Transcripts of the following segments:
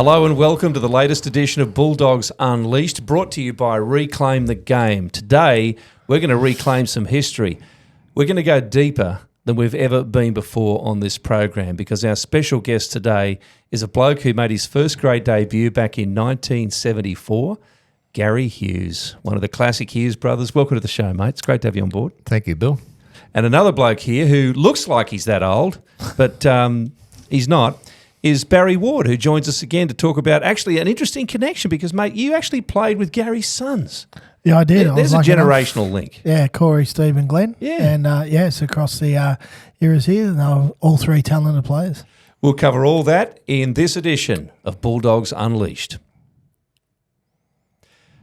Hello and welcome to the latest edition of Bulldogs Unleashed, brought to you by Reclaim the Game. Today, we're going to reclaim some history. We're going to go deeper than we've ever been before on this program because our special guest today is a bloke who made his first grade debut back in 1974, Garry Hughes, one of the classic Hughes brothers. Welcome to the show, mate. It's great to have you on board. Thank you, Bill. And another bloke here who looks like he's that old, but he's not, is Barry Ward, who joins us again to talk about actually an interesting connection because, mate, you actually played with Gary's sons. Yeah, I did. There's a generational link. Yeah, Corey, Steve and Glenn. Yeah. And, it's across the eras here, and they were all three talented players. We'll cover all that in this edition of Bulldogs Unleashed.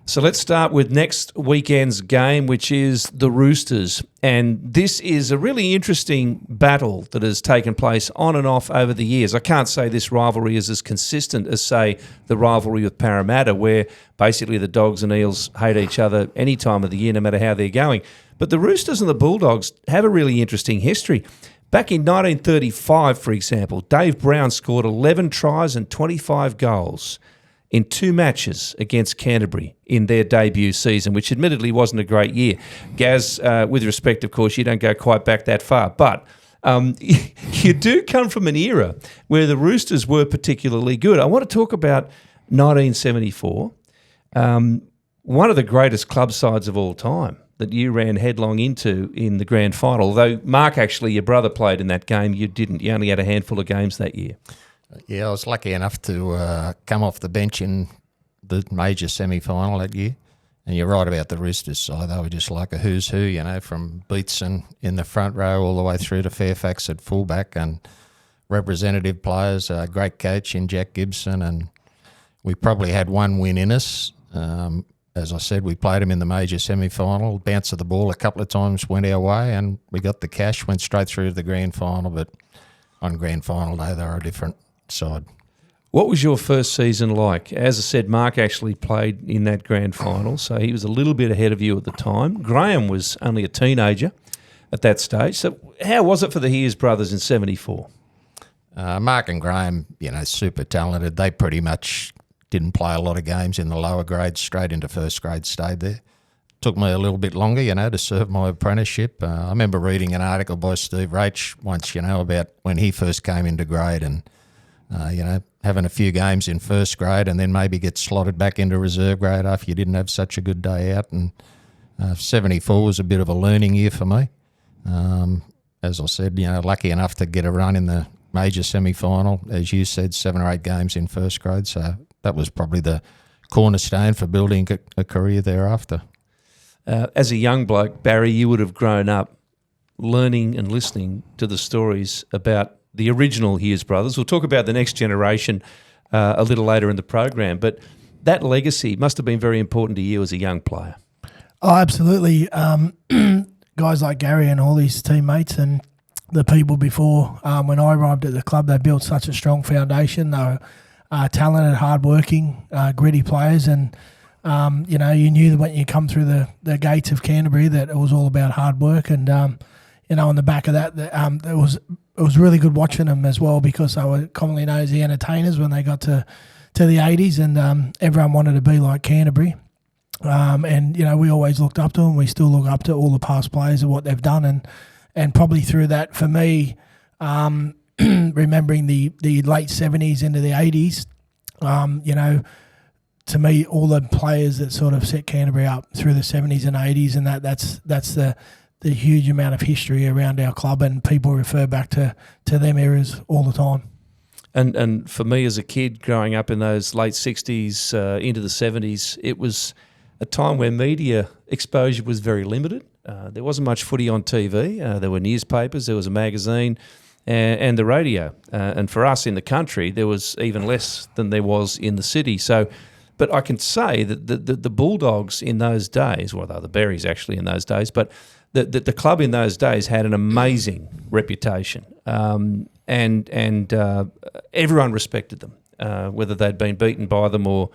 So let's start with next weekend's game, which is the Roosters. And this is a really interesting battle that has taken place on and off over the years. I can't say this rivalry is as consistent as, say, the rivalry with Parramatta, where basically the Dogs and Eels hate each other any time of the year, no matter how they're going. But the Roosters and the Bulldogs have a really interesting history. Back in 1935, for example, Dave Brown scored 11 tries and 25 goals in 2 matches against Canterbury in their debut season, which admittedly wasn't a great year. Gaz, with respect, of course, you don't go quite back that far, but you do come from an era where the Roosters were particularly good. I want to talk about 1974, one of the greatest club sides of all time that you ran headlong into in the grand final. Although, Mark, actually, your brother played in that game. You didn't. You only had a handful of games that year. Yeah, I was lucky enough to come off the bench in the major semi-final that year. And you're right about the Roosters side. They were just like a who's who, you know, from Beatson in the front row all the way through to Fairfax at fullback and representative players, a great coach in Jack Gibson. And we probably had one win in us. As I said, we played them in the major semi-final. Bounce of the ball a couple of times went our way and we got the cash, went straight through to the grand final. But on grand final day, they were a different side. What was your first season like? As I said, Mark actually played in that grand final, so he was a little bit ahead of you at the time. Graham was only a teenager at that stage. So how was it for the Hughes brothers in 74? Mark and Graham, you know, super talented. They pretty much didn't play a lot of games in the lower grades, straight into first grade, stayed there. Took me a little bit longer, you know, to serve my apprenticeship. I remember reading an article by Steve Rach once, you know, about when he first came into grade and you know, having a few games in first grade and then maybe get slotted back into reserve grade after you didn't have such a good day out. And 74 was a bit of a learning year for me. As I said, you know, lucky enough to get a run in the major semi-final. As you said, 7 or 8 games in first grade. So that was probably the cornerstone for building a career thereafter. As a young bloke, Barry, you would have grown up learning and listening to the stories about the original Hughes brothers. We'll talk about the next generation a little later in the program, but that legacy must have been very important to you as a young player. Oh, absolutely. Guys like Gary and all his teammates and the people before, when I arrived at the club, they built such a strong foundation. They were talented, hard-working, gritty players, and you know, you knew that when you come through the gates of Canterbury that it was all about hard work. And you know, on the back of that, it was really good watching them as well because they were commonly known as the entertainers when they got to the 80s, and everyone wanted to be like Canterbury. And, you know, we always looked up to them. We still look up to all the past players and what they've done. And probably through that, for me, remembering the late 70s into the 80s, you know, to me, all the players that sort of set Canterbury up through the 70s and 80s, and that's the huge amount of history around our club, and people refer back to them eras all the time. And for me as a kid growing up in those late 60s into the 70s, it was a time where media exposure was very limited. There wasn't much footy on TV. There were newspapers, there was a magazine and the radio. And for us in the country, there was even less than there was in the city. So, but I can say that the Bulldogs in those days, well, the Berries actually in those days, but the club in those days had an amazing reputation, and everyone respected them, whether they'd been beaten by them or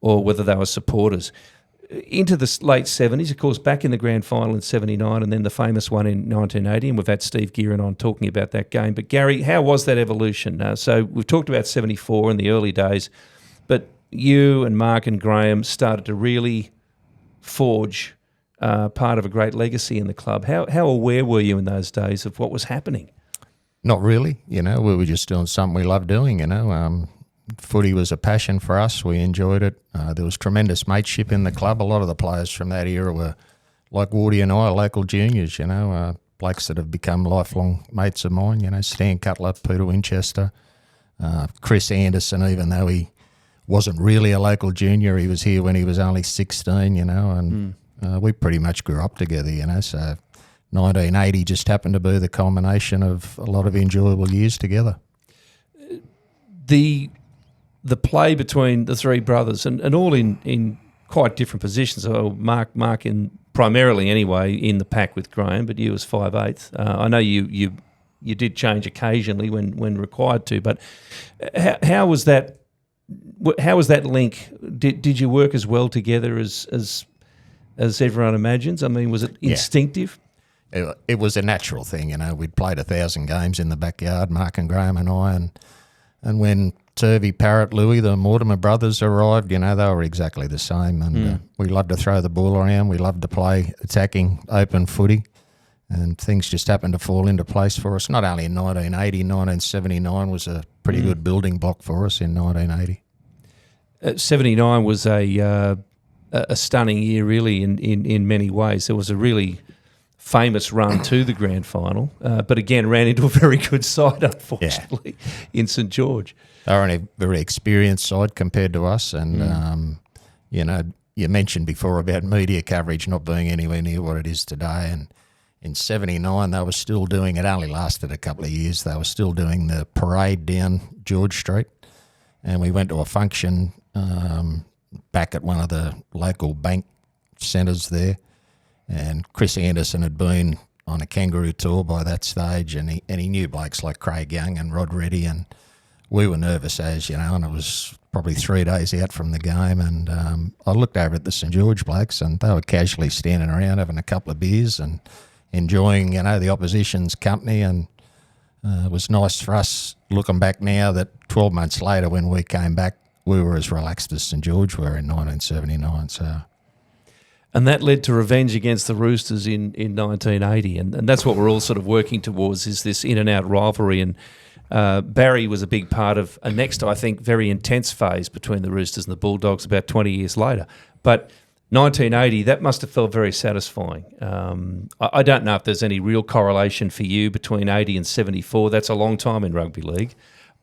whether they were supporters. Into the late 70s, of course, back in the grand final in 79 and then the famous one in 1980, and we've had Steve Gearin on talking about that game. But Gary, how was that evolution? So we've talked about 74 in the early days. but you and Mark and Graham started to really forge part of a great legacy in the club. How aware were you in those days of what was happening? Not really. We were just doing something we loved doing, Footy was a passion for us. We enjoyed it. There was tremendous mateship in the club. A lot of the players from that era were, like Wardy and I, local juniors, blokes that have become lifelong mates of mine, Stan Cutler, Peter Winchester, Chris Anderson, even though he wasn't really a local junior, he was here when he was only 16, and we pretty much grew up together, so 1980 just happened to be the culmination of a lot of enjoyable years together. The play between the three brothers, and all in quite different positions. So Mark in primarily anyway in the pack with Graham, but you was 5/8. I know you did change occasionally when required to, but how was that? How was that link? Did you work as well together as everyone imagines? I mean, was it instinctive? It was a natural thing, We'd played 1,000 games in the backyard, Mark and Graham and I, and when Turvey, Parrott, Louis, the Mortimer brothers arrived, they were exactly the same. And we loved to throw the ball around. We loved to play attacking, open footy. And things just happened to fall into place for us. Not only in 1980, 1979 was a pretty good building block for us in 1980. 79 was a stunning year, really, in many ways. There was a really famous run to the grand final, but again ran into a very good side, unfortunately, in St George. They were a very experienced side compared to us, and you mentioned before about media coverage not being anywhere near what it is today. And in '79, they were still doing it. Only lasted a couple of years. They were still doing the parade down George Street, and we went to a function back at one of the local bank centres there. And Chris Anderson had been on a kangaroo tour by that stage, and he knew blokes like Craig Young and Rod Reddy, and we were nervous as, and it was probably 3 days out from the game, and I looked over at the St George blokes, and they were casually standing around having a couple of beers and enjoying, the opposition's company, and it was nice for us looking back now that 12 months later when we came back, we were as relaxed as St George were in 1979, so... And that led to revenge against the Roosters in 1980, and that's what we're all sort of working towards, is this in-and-out rivalry. And Barry was a big part of a next, I think, very intense phase between the Roosters and the Bulldogs about 20 years later. But 1980, that must have felt very satisfying. I don't know if there's any real correlation for you between 80 and 74. That's a long time in rugby league.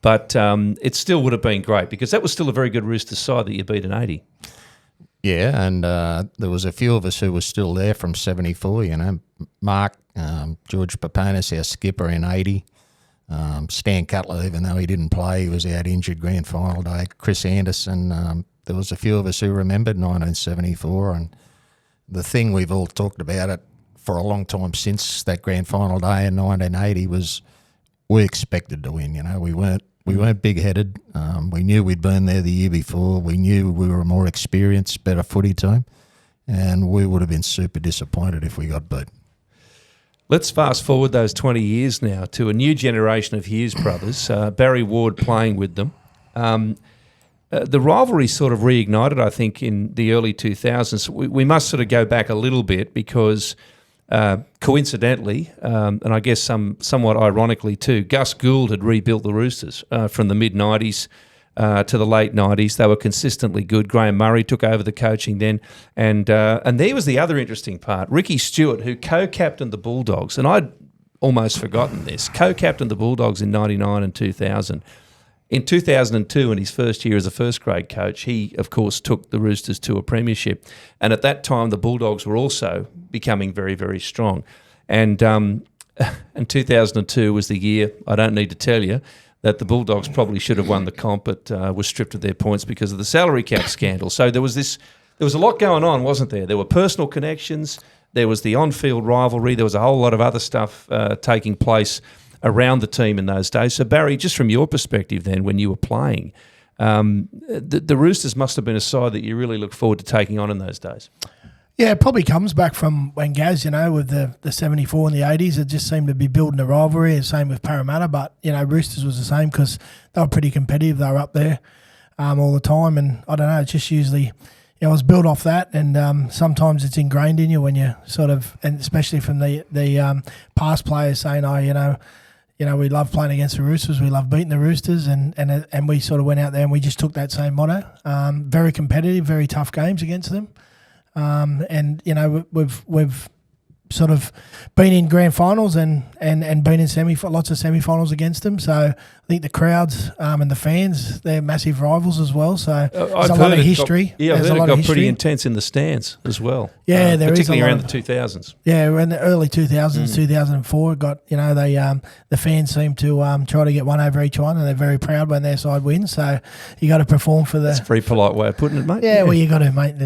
But it still would have been great, because that was still a very good Roosters side that you beat in 80. Yeah, and there was a few of us who were still there from 74, Mark, George Papanis, our skipper in 80, Stan Cutler, even though he didn't play, he was out injured grand final day, Chris Anderson, there was a few of us who remembered 1974, and the thing we've all talked about it for a long time since that grand final day in 1980 was we expected to win, we weren't big-headed. We knew we'd been there the year before. We knew we were a more experienced, better footy team, and we would have been super disappointed if we got beat. Let's fast forward those 20 years now to a new generation of Hughes brothers, Barry Ward playing with them. The rivalry sort of reignited, I think, in the early 2000s. We must sort of go back a little bit because... coincidentally, and I guess somewhat ironically too, Gus Gould had rebuilt the Roosters from the mid-90s to the late 90s. They were consistently good. Graham Murray took over the coaching then. And there was the other interesting part. Ricky Stewart, who co-captained the Bulldogs, and I'd almost forgotten this, co-captained the Bulldogs in 99 and 2000. In 2002, in his first year as a first-grade coach, he, of course, took the Roosters to a premiership. And at that time, the Bulldogs were also becoming very, very strong. And 2002 was the year, I don't need to tell you, that the Bulldogs probably should have won the comp, but were stripped of their points because of the salary cap scandal. So there was a lot going on, wasn't there? There were personal connections, there was the on-field rivalry, there was a whole lot of other stuff taking place around the team in those days. So Barry, just from your perspective then, when you were playing, the Roosters must have been a side that you really look forward to taking on in those days. Yeah, it probably comes back from when Gaz, with the 74 and the 80s, it just seemed to be building a rivalry, and same with Parramatta. But, Roosters was the same because they were pretty competitive. They were up there. all the time. And I don't know, it's just usually, I was built off that, and sometimes it's ingrained in you when you sort of, and especially from the past players saying, we love playing against the Roosters, we love beating the Roosters, and we sort of went out there and we just took that same motto. Very competitive, very tough games against them, and we've sort of been in grand finals and been in lots of semi-finals against them. So I think the crowds and the fans, they're massive rivals as well. So there's a lot of history. I've heard it got pretty intense in the stands as well. Yeah, particularly around the 2000s. Yeah, in the early 2000s, 2004, it got, the fans seem to try to get one over each one, and they're very proud when their side wins. So you got to perform for the... That's a very polite way of putting it, mate. Yeah, well, you got to, mate.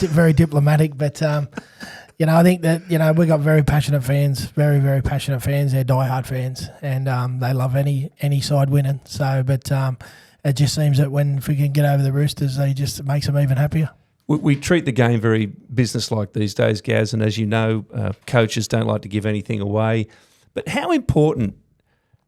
Very diplomatic, but... I think that, we got very passionate fans, very, very passionate fans. They're diehard fans, and they love any side winning. So, but it just seems that if we can get over the Roosters, it makes them even happier. We treat the game very business-like these days, Gaz, and as you know, coaches don't like to give anything away. But how important,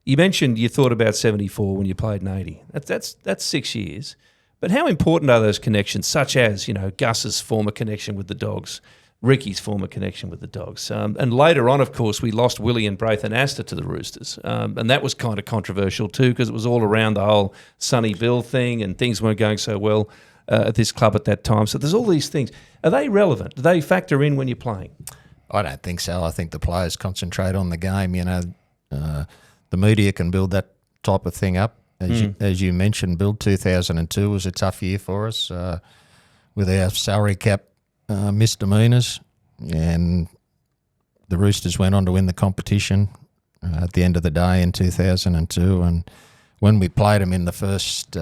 you mentioned you thought about 74 when you played in 80. That's 6 years. But how important are those connections, such as, Gus's former connection with the Dogs, Ricky's former connection with the Dogs. And later on, of course, we lost Willie and Braithen Astor to the Roosters. And that was kind of controversial too, because it was all around the whole Sonny Bill thing, and things weren't going so well at this club at that time. So there's all these things. Are they relevant? Do they factor in when you're playing? I don't think so. I think the players concentrate on the game. The media can build that type of thing up. As you mentioned, Bill, 2002 was a tough year for us with our salary cap misdemeanors, and the Roosters went on to win the competition at the end of the day in 2002. And when we played them in the first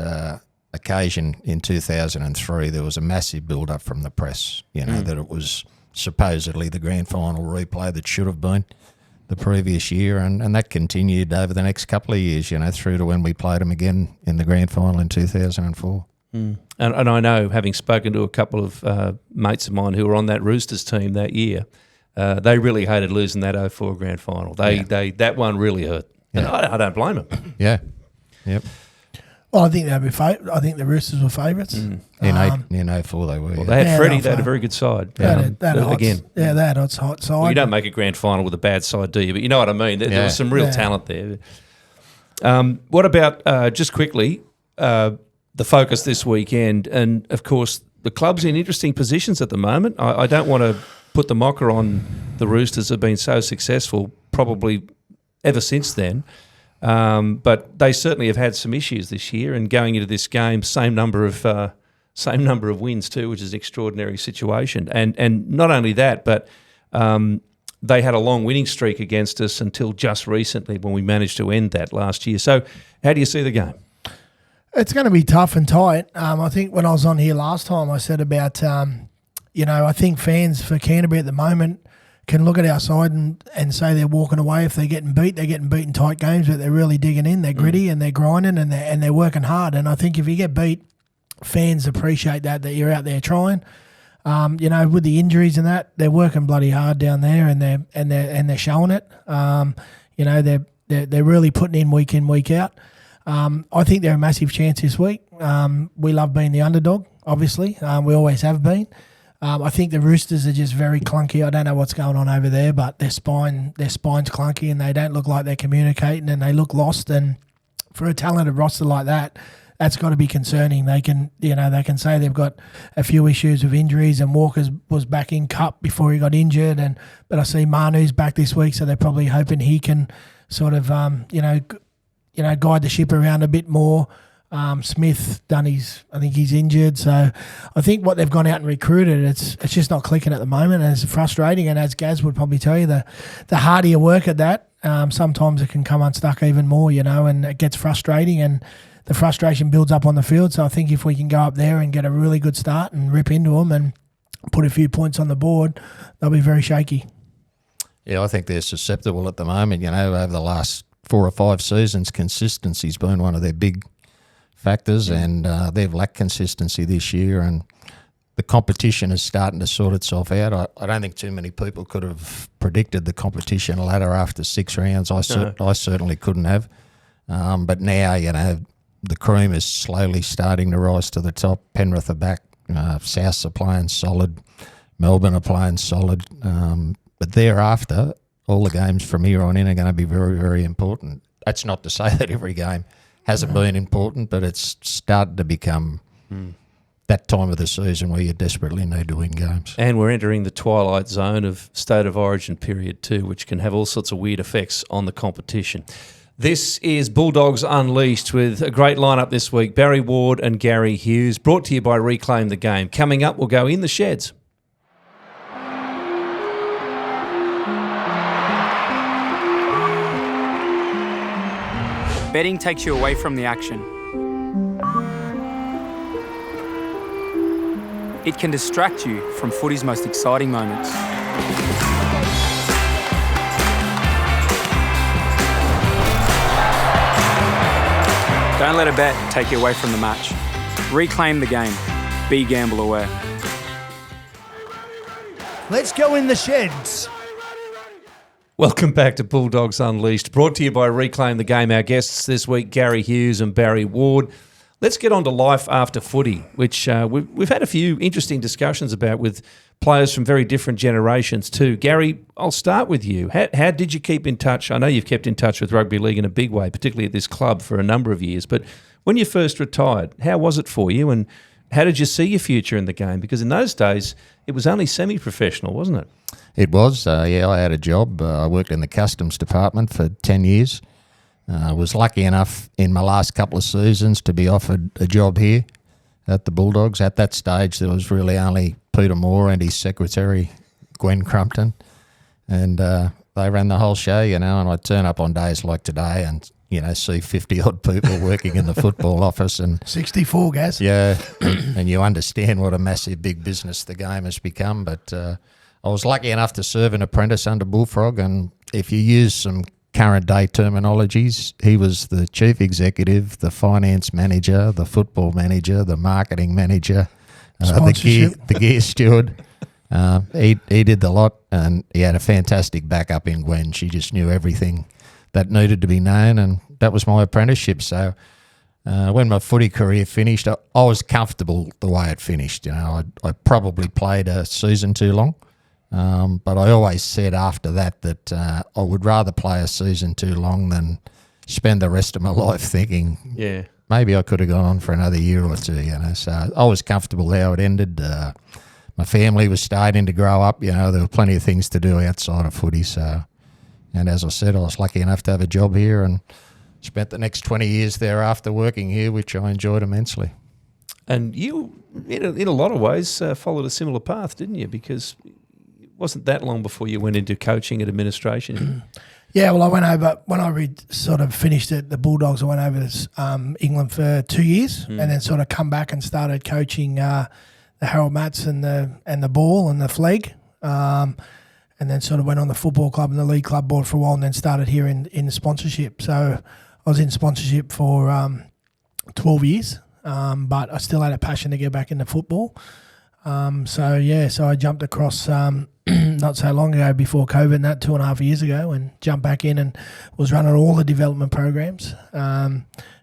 occasion in 2003, there was a massive build-up from the press, that it was supposedly the grand final replay that should have been the previous year, and that continued over the next couple of years, through to when we played them again in the grand final in 2004. And I know, having spoken to a couple of mates of mine who were on that Roosters team that year, they really hated losing that 04 grand final. That one really hurt. Yeah. And I don't blame them. Yeah. Yep. Well, I think they'd be. I think the Roosters were favourites. In 04 they were. Well, they had Freddie. They had a very good side. They had a hot side. Well, you don't make a grand final with a bad side, do you? But you know what I mean. There was some real talent there. What about just quickly? The focus this weekend, and of course the club's in interesting positions at the moment. I don't want to put the mocker on the Roosters have been so successful probably ever since then, but they certainly have had some issues this year, and going into this game, same number of wins too, which is an extraordinary situation. And not only that, but they had a long winning streak against us until just recently when we managed to end that last year. So how do you see the game? It's going to be tough and tight. I think when I was on here last time, I said about, I think fans for Canterbury at the moment can look at our side and say they're walking away if they're getting beat. They're getting beat in tight games, but they're really digging in. They're gritty and they're grinding and they're working hard. And I think if you get beat, fans appreciate that you're out there trying. With the injuries and that, they're working bloody hard down there and they're showing it. They're really putting in, week out. I think they're a massive chance this week. We love being the underdog, obviously. We always have been. I think the Roosters are just very clunky. I don't know what's going on over there, but their spine's clunky and they don't look like they're communicating and they look lost. And for a talented roster like that, that's got to be concerning. They can say they've got a few issues with injuries, and Walker was back in Cup before he got injured. But I see Manu's back this week, so they're probably hoping he can sort of guide the ship around a bit more. Smith I think he's injured. So I think what they've gone out and recruited, it's just not clicking at the moment, and it's frustrating. And as Gaz would probably tell you, the harder you work at that, sometimes it can come unstuck even more, and it gets frustrating, and the frustration builds up on the field. So I think if we can go up there and get a really good start and rip into them and put a few points on the board, they'll be very shaky. Yeah, I think they're susceptible at the moment. Over the last 4 or 5 seasons, consistency's been one of their big factors, and they've lacked consistency this year, and the competition is starting to sort itself out. I don't think too many people could have predicted the competition ladder after 6 rounds. I certainly couldn't have. But now, the cream is slowly starting to rise to the top. Penrith are back. Souths are playing solid. Melbourne are playing solid. But thereafter, all the games from here on in are going to be very, very important. That's not to say that every game hasn't been important, but it's started to become that time of the season where you desperately need to win games. And we're entering the twilight zone of State of Origin period too, which can have all sorts of weird effects on the competition. This is Bulldogs Unleashed with a great lineup this week. Barry Ward and Garry Hughes, brought to you by Reclaim the Game. Coming up, we'll go in the sheds. Betting takes you away from the action. It can distract you from footy's most exciting moments. Don't let a bet take you away from the match. Reclaim the game. Be gamble aware. Let's go in the sheds. Welcome back to Bulldogs Unleashed, brought to you by Reclaim the Game. Our guests this week, Garry Hughes and Barry Ward. Let's get on to life after footy, which we've had a few interesting discussions about with players from very different generations too. Garry, I'll start with you. How did you keep in touch? I know you've kept in touch with rugby league in a big way, particularly at this club for a number of years, but when you first retired, how was it for you and how did you see your future in the game? Because in those days, it was only semi-professional, wasn't it? It was. I had a job. I worked in the customs department for 10 years. I was lucky enough in my last couple of seasons to be offered a job here at the Bulldogs. At that stage, there was really only Peter Moore and his secretary, Gwen Crumpton. And they ran the whole show, and I'd turn up on days like today and, see 50-odd people working in the football office. And 64, Gaz. Yeah, and you understand what a massive, big business the game has become. But I was lucky enough to serve an apprentice under Bullfrog, and if you use some current day terminologies, he was the chief executive, the finance manager, the football manager, the marketing manager, the gear steward. He did the lot, and he had a fantastic backup in Gwen. She just knew everything that needed to be known, and that was my apprenticeship. So when my footy career finished, I was comfortable the way it finished. I probably played a season too long. But I always said after that I would rather play a season too long than spend the rest of my life thinking, maybe I could have gone on for another year or two, So I was comfortable how it ended. My family was starting to grow up, there were plenty of things to do outside of footy. So, and as I said, I was lucky enough to have a job here and spent the next 20 years thereafter working here, which I enjoyed immensely. And you, in a lot of ways, followed a similar path, didn't you? Because wasn't that long before you went into coaching and administration? Yeah, well, I went over, when I sort of finished at the Bulldogs, I went over to England for 2 years and then sort of come back and started coaching the Harold Matts and the Ball and the Flegg, and then sort of went on the football club and the league club board for a while and then started here in sponsorship. So I was in sponsorship for 12 years, but I still had a passion to get back into football. So I jumped across not so long ago before COVID, 2.5 years ago, and jumped back in and was running all the development programs.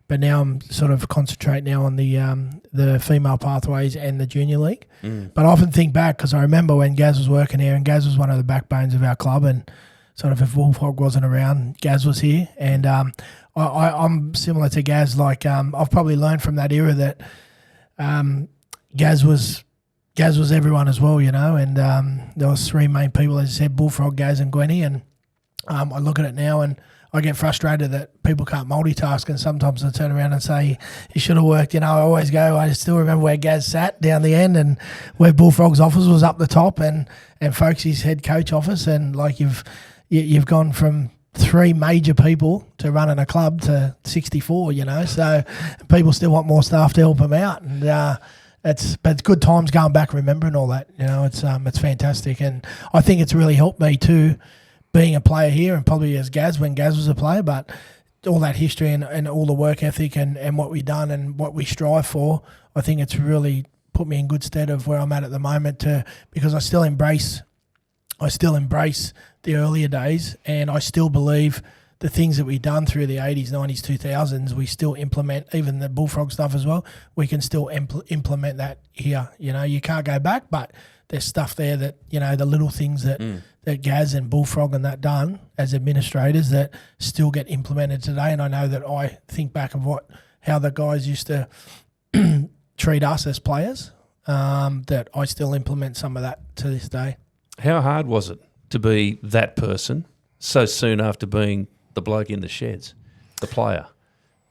But now I'm sort of concentrating now on the female pathways and the junior league. But I often think back because I remember when Gaz was working here, and Gaz was one of the backbones of our club, and sort of if Bullfrog wasn't around, Gaz was here. And I'm similar to Gaz. Like I've probably learned from that era that Gaz was everyone as well, and there was three main people, as I said, Bullfrog, Gaz and Gwenny, and I look at it now and I get frustrated that people can't multitask, and sometimes I turn around and say, you should have worked, I always go, I still remember where Gaz sat down the end and where Bullfrog's office was up the top and Folkesy's head coach office, and like you've gone from three major people to running a club to 64, so people still want more staff to help them out, and it's good times going back, remembering all that. It's fantastic, and I think it's really helped me too, being a player here, and probably as Gaz when Gaz was a player. But all that history and all the work ethic and what we've done and what we strive for, I think it's really put me in good stead of where I'm at the moment. Because I still embrace the earlier days, and I still believe the things that we've done through the 80s, 90s, 2000s, we still implement, even the Bullfrog stuff as well, we can still implement that here. You know, you can't go back, but there's stuff there that, you know, the little things that, that Gaz and Bullfrog and that done as administrators that still get implemented today. And I know that I think back of how the guys used to treat us as players, that I still implement some of that to this day. How hard was it to be that person so soon after being the bloke in the sheds, the player?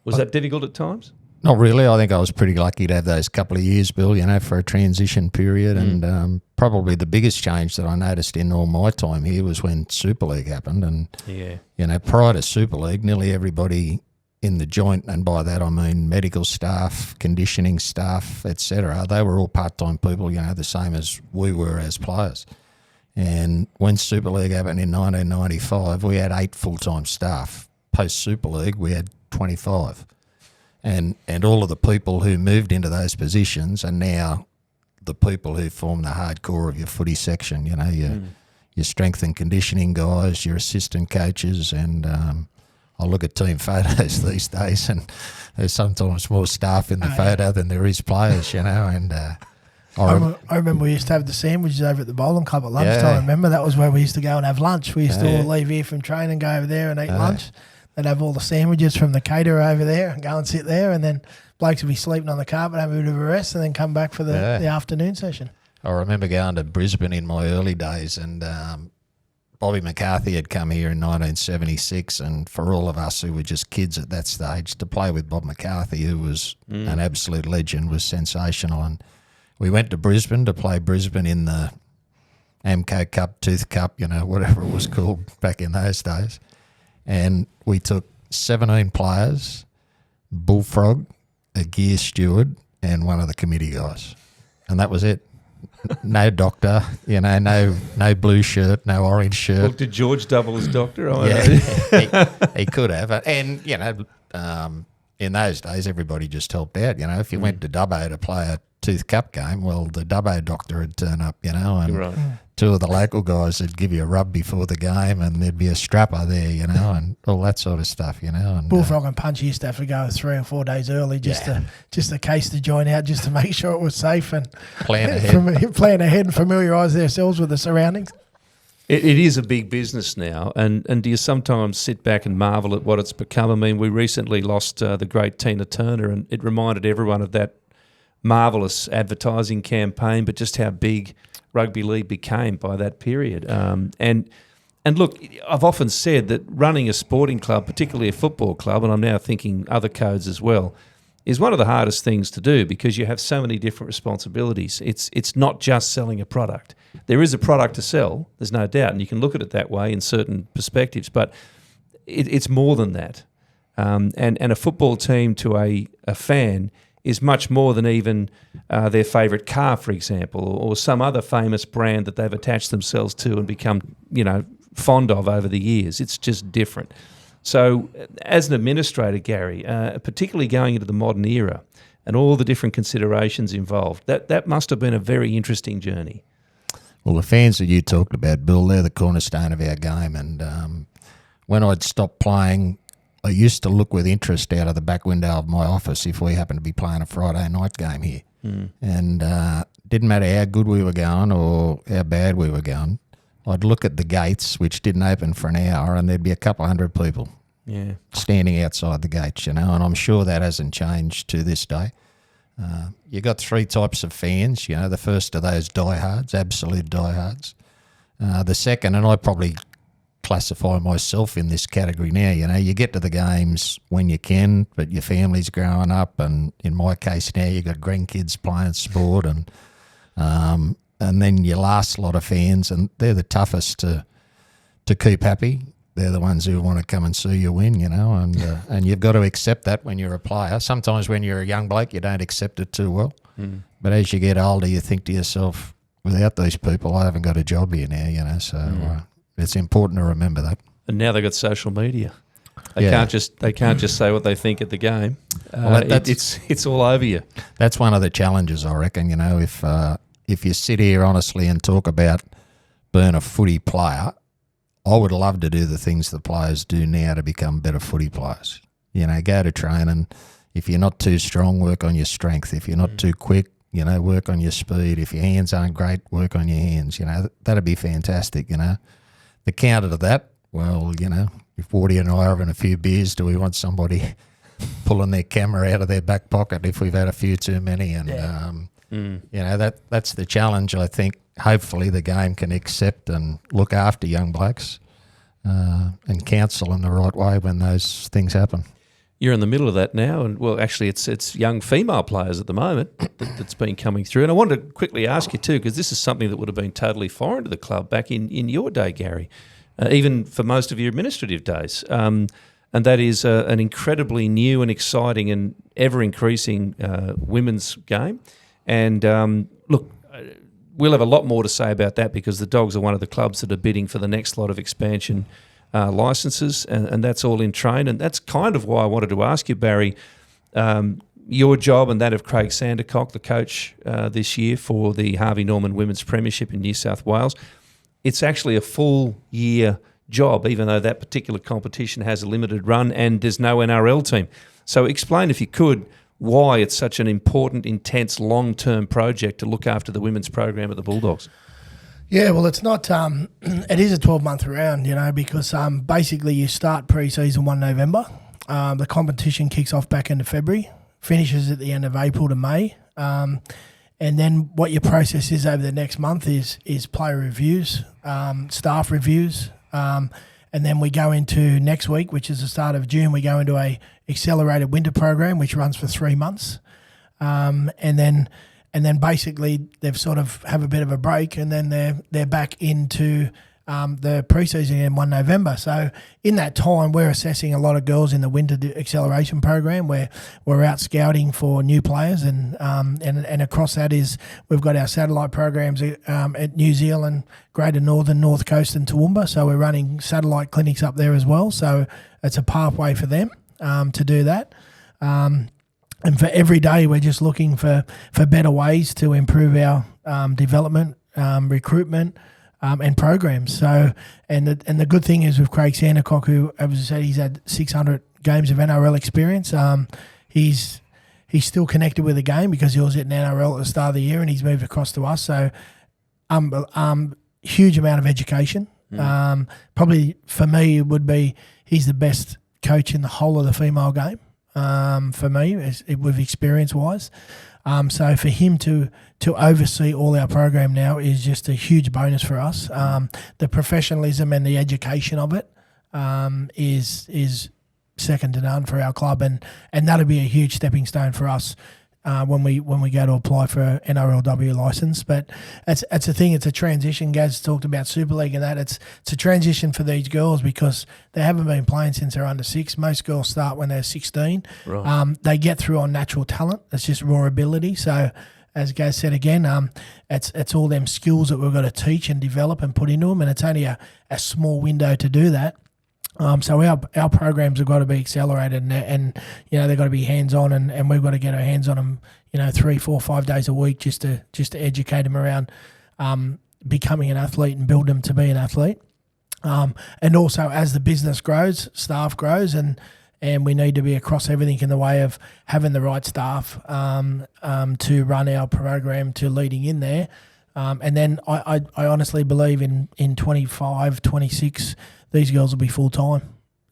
Was that difficult at times? Not really. I think I was pretty lucky to have those couple of years, Bill, you know, for a transition period. And probably the biggest change that I noticed in all my time here was when Super League happened. And, you know, prior to Super League, nearly everybody in the joint, and by that I mean medical staff, conditioning staff, etc., they were all part-time people, you know, the same as we were as players. And when Super League happened in 1995, we had 8 full-time staff. Post-Super League, we had 25. And all of the people who moved into those positions are now the people who form the hardcore of your footy section, you know, your strength and conditioning guys, your assistant coaches, and I look at team photos these days and there's sometimes more staff in the photo than there is players, you know, and I remember we used to have the sandwiches over at the bowling club at lunchtime. Remember, that was where we used to go and have lunch. We used to all leave here from training, go over there and eat lunch. They'd have all the sandwiches from the caterer over there and go and sit there, and then blokes would be sleeping on the carpet, have a bit of a rest, and then come back for the afternoon session. I remember going to Brisbane in my early days, and Bobby McCarthy had come here in 1976, and for all of us who were just kids at that stage, to play with Bob McCarthy, who was an absolute legend, was sensational. And we went to Brisbane to play Brisbane in the Amco Cup, Tooth Cup, you know, whatever it was called back in those days. And we took 17 players, Bullfrog, a gear steward, and one of the committee guys. And that was it. No doctor, you know, no blue shirt, no orange shirt. Well, did George double as doctor? He could have. And, you know, in those days, everybody just helped out. You know, if you went to Dubbo to play a Tooth Cup game, well, the Dubbo doctor would turn up, you know, and two of the local guys would give you a rub before the game, and there'd be a strapper there, you know, and all that sort of stuff, you know. And Bullfrog and Punch used to have to go 3 or 4 days early just a case to join out, just to make sure it was safe and plan ahead and familiarise themselves with the surroundings. It is a big business now, and do you sometimes sit back and marvel at what it's become? I mean, we recently lost the great Tina Turner, and it reminded everyone of that marvellous advertising campaign, but just how big rugby league became by that period. And look, I've often said that running a sporting club, particularly a football club, and I'm now thinking other codes as well, is one of the hardest things to do because you have so many different responsibilities. It's not just selling a product. There is a product to sell, there's no doubt, and you can look at it that way in certain perspectives, but it's more than that. And a football team to a fan is much more than even their favourite car, for example, or some other famous brand that they've attached themselves to and become, you know, fond of over the years. It's just different. So as an administrator, Garry, particularly going into the modern era and all the different considerations involved, that must have been a very interesting journey. Well, the fans that you talked about, Bill, they're the cornerstone of our game. And when I'd stopped playing, I used to look with interest out of the back window of my office if we happened to be playing a Friday night game here. And didn't matter how good we were going or how bad we were going, I'd look at the gates, which didn't open for an hour, and there'd be a couple hundred people standing outside the gates, you know, and I'm sure that hasn't changed to this day. You got 3 types of fans, you know. The first of those diehards, absolute diehards. The second, and I probably classify myself in this category now, you know, you get to the games when you can, but your family's growing up, and in my case now you've got grandkids playing sport, and then your last lot of fans, and they're the toughest to keep happy. They're the ones who want to come and see you win, you know, and you've got to accept that when you're a player. Sometimes when you're a young bloke, you don't accept it too well. But as you get older, you think to yourself, without these people, I haven't got a job here now, you know, so it's important to remember that. And now they've got social media. They can't just say what they think at the game. It's all over you. That's one of the challenges, I reckon, you know, if you sit here honestly and talk about being a footy player, I would love to do the things the players do now to become better footy players. You know, go to training. If you're not too strong, work on your strength. If you're not too quick, you know, work on your speed. If your hands aren't great, work on your hands. You know, that'd be fantastic, you know. The counter to that, well, you know, if Wardy and I are having a few beers, do we want somebody pulling their camera out of their back pocket if we've had a few too many? And, you know, that's the challenge I think hopefully the game can accept and look after young blokes and counsel them the right way when those things happen. You're in the middle of that now, and well, actually, it's young female players at the moment that's been coming through. And I wanted to quickly ask you too, because this is something that would have been totally foreign to the club back in your day, Garry, even for most of your administrative days. And that is an incredibly new and exciting and ever-increasing women's game. And look, we'll have a lot more to say about that because the Dogs are one of the clubs that are bidding for the next lot of expansion licences, and that's all in train. And that's kind of why I wanted to ask you, Barry, your job and that of Craig Sandercock, the coach this year for the Harvey Norman Women's Premiership in New South Wales. It's actually a full year job, even though that particular competition has a limited run and there's no NRL team. So explain, if you could, why it's such an important, intense, long-term project to look after the women's program at the Bulldogs. Yeah, well, it's not. It is a 12-month round, you know, because basically you start pre-season 1 November. The competition kicks off back into February, finishes at the end of April to May, and then what your process is over the next month is player reviews, staff reviews, and then we go into next week, which is the start of June. We go into a accelerated winter program, which runs for 3 months, and then basically they've sort of have a bit of a break, and then they're back into the preseason in 1 November. So in that time, we're assessing a lot of girls in the winter acceleration program where we're out scouting for new players, and across that is we've got our satellite programs at New Zealand, Greater Northern, North Coast and Toowoomba. So we're running satellite clinics up there as well. So it's a pathway for them to do that. And for every day, we're just looking for better ways to improve our development, recruitment, and programs. So, and the good thing is with Craig Sandercock, who, as I said, he's had 600 games of NRL experience. He's still connected with the game because he was at NRL at the start of the year, and he's moved across to us. So, huge amount of education. Probably for me, it would be he's the best coach in the whole of the female game. For me, with experience-wise. So for him to oversee all our program now is just a huge bonus for us. The professionalism and the education of it is second to none for our club, and that'll be a huge stepping stone for us when we go to apply for an NRLW licence. But it's a thing. It's a transition. Gaz talked about Super League and that. It's a transition for these girls because they haven't been playing since they're under 6. Most girls start when they're 16. Right. They get through on natural talent. It's just raw ability. So as Gaz said again, it's all them skills that we've got to teach and develop and put into them, and it's only a small window to do that. So our programs have got to be accelerated, and you know they've got to be hands on, and we've got to get our hands on them, you know, 3, 4, 5 days a week just to educate them around becoming an athlete and build them to be an athlete. And also as the business grows, staff grows, and we need to be across everything in the way of having the right staff to run our program to leading in there. And then I honestly believe in 25, 26. These girls will be full-time.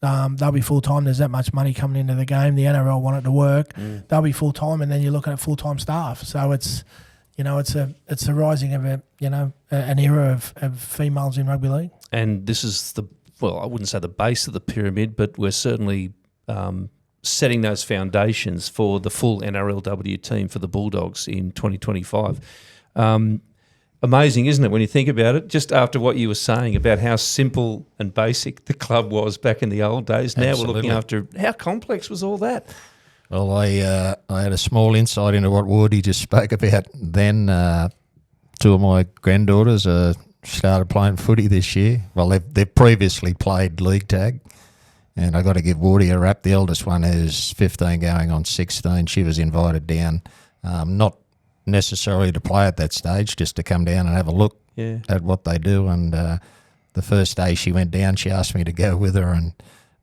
They'll be full-time. There's that much money coming into the game. The NRL want it to work. They'll be full-time, and then you're looking at full-time staff. So it's a rising of an era of females in rugby league. And this is I wouldn't say the base of the pyramid, but we're certainly setting those foundations for the full NRLW team for the Bulldogs in 2025. Amazing, isn't it, when you think about it? Just after what you were saying about how simple and basic the club was back in the old days. Now Absolutely. We're looking after how complex was all that? Well, I had a small insight into what Woody just spoke about. Then 2 of my granddaughters started playing footy this year. Well, they've previously played league tag, and I got to give Woody a rap. The eldest one is 15 going on 16. She was invited down, not necessarily to play at that stage, just to come down and have a look at what they do. And the first day she went down, she asked me to go with her, and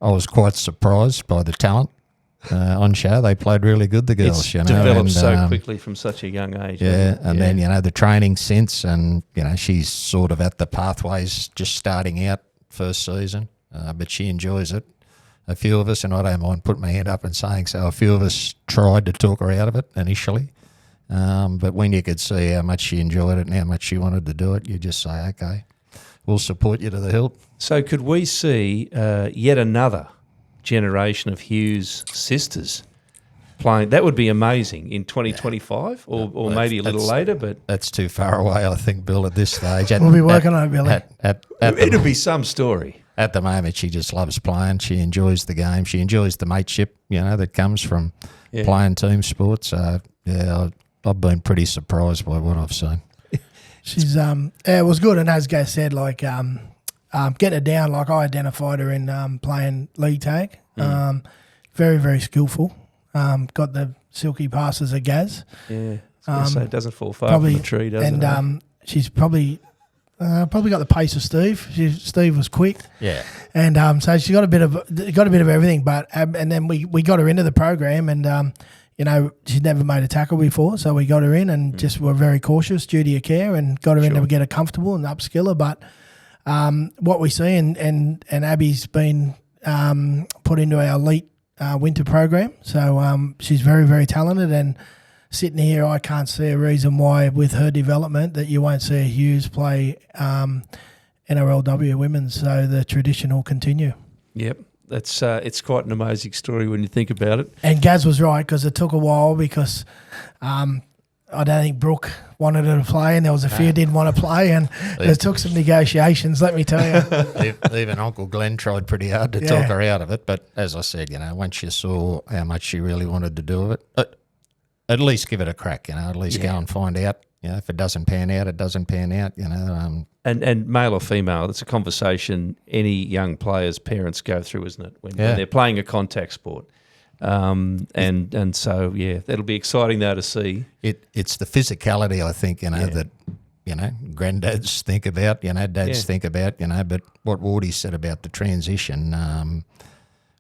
I was quite surprised by the talent on show. They played really good, the girls. It's developed so quickly from such a young age. Yeah, and then, the training sense, and, she's sort of at the pathways just starting out first season, but she enjoys it. A few of us, and I don't mind putting my hand up and saying so, a few of us tried to talk her out of it initially. But when you could see how much she enjoyed it and how much she wanted to do it, you just say, okay, we'll support you to the hilt. So could we see yet another generation of Hughes sisters playing? That would be amazing in 2025 or maybe a little later. But that's too far away, I think, Bill, at this stage. We'll be working on it, Billy. It'll be some story. At the moment, she just loves playing. She enjoys the game. She enjoys the mateship, that comes from playing team sports. I've been pretty surprised by what I've seen. She's it was good, and as Gaz said, like getting her down, like I identified her in playing league tag. Very, very skillful. Got the silky passes of Gaz. Yeah, so it doesn't fall far from the tree, does it? And she's probably got the pace of Steve. Steve was quick. Yeah, and so she got a bit of everything. But and then we got her into the program, and she'd never made a tackle before, so we got her in and just were very cautious, duty of care, and got her in to get her comfortable and upskill her. But what we see, and Abby's been put into our elite winter program, so she's very, very talented. And sitting here, I can't see a reason why, with her development, that you won't see a Hughes play NRLW women's. So the tradition will continue. Yep. That's it's quite an amazing story when you think about it. And Gaz was right, because it took a while, because I don't think Brooke wanted her to play, and there was a few didn't want to play, and it took some negotiations, let me tell you. Even Uncle Glenn tried pretty hard to talk her out of it, but as I said, once you saw how much she really wanted to do it, at least give it a crack, at least go and find out. If it doesn't pan out, it doesn't pan out, And male or female, that's a conversation any young player's parents go through, isn't it? When they're playing a contact sport. And so, that'll be exciting, though, to see. It's the physicality, I think, that, granddads think about, dads think about, but what Wardy said about the transition,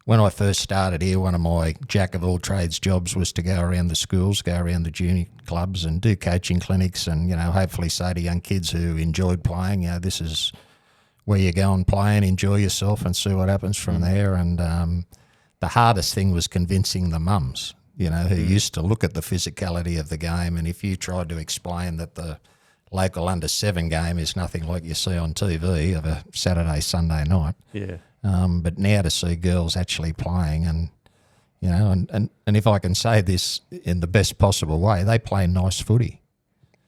when I first started here, one of my jack-of-all-trades jobs was to go around the schools, go around the junior clubs and do coaching clinics and, hopefully say to young kids who enjoyed playing, this is where you go and play and enjoy yourself and see what happens from there. And the hardest thing was convincing the mums, who used to look at the physicality of the game, and if you tried to explain that the local under-7 game is nothing like you see on TV of a Saturday, Sunday night. Yeah. But now to see girls actually playing and if I can say this in the best possible way, they play nice footy.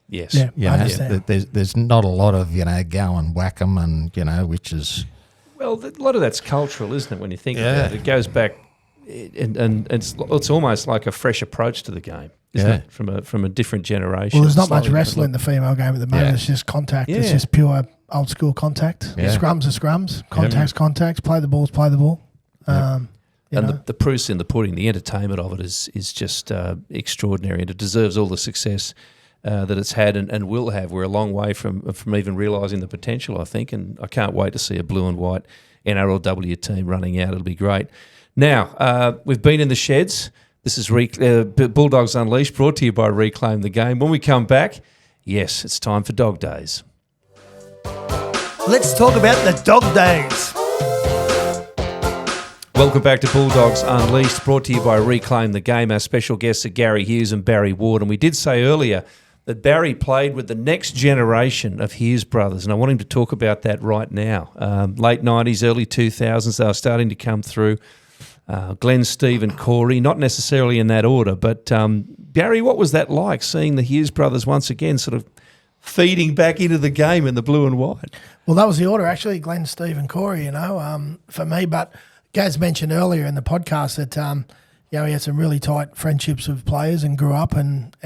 Yes. Yeah, I understand. There's not a lot of, go and whack them and, which is... Well, a lot of that's cultural, isn't it, when you think about it? It goes back and it's almost like a fresh approach to the game, isn't it, from a different generation. Well, there's not much wrestling in the female game at the moment. It's just contact. Yeah. It's just pure old school contact. Yeah. Scrums are scrums. Contacts. Play the balls. Play the ball. And the proof's in the pudding. The entertainment of it is just extraordinary, and it deserves all the success that it's had and will have. We're a long way from even realising the potential, I think, and I can't wait to see a blue and white NRLW team running out. It'll be great. Now, we've been in the sheds. This is Bulldogs Unleashed, brought to you by Reclaim the Game. When we come back, yes, it's time for Dog Days. Let's talk about the Dog Days. Welcome back to Bulldogs Unleashed, brought to you by Reclaim the Game. Our special guests are Garry Hughes and Barry Ward. And we did say earlier that Barry played with the next generation of Hughes brothers, and I want him to talk about that right now. Late 90s, early 2000s, they were starting to come through. Glenn, Steve and Corey, not necessarily in that order, but Barry, what was that like, seeing the Hughes brothers once again sort of feeding back into the game in the blue and white? Well, that was the order, actually, Glenn, Steve and Corey, for me. But Gaz mentioned earlier in the podcast that, he had some really tight friendships with players and grew up and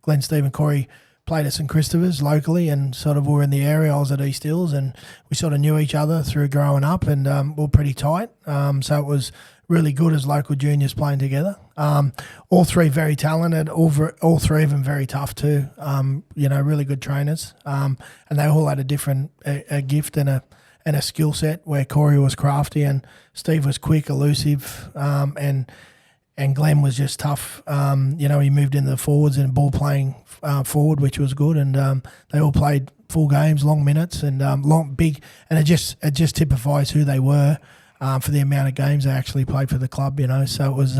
Glenn, Steve and Corey played at St Christopher's locally and sort of were in the area. I was at East Hills and we sort of knew each other through growing up and we were pretty tight. So it was really good as local juniors playing together. All three very talented, all three of them very tough too. Really good trainers. And they all had a different a gift and a skill set, where Corey was crafty and Steve was quick, elusive, and Glenn was just tough. He moved into the forwards and ball playing forward, which was good, and they all played full games, long minutes, and big, and it just typifies who they were for the amount of games they actually played for the club. So it was.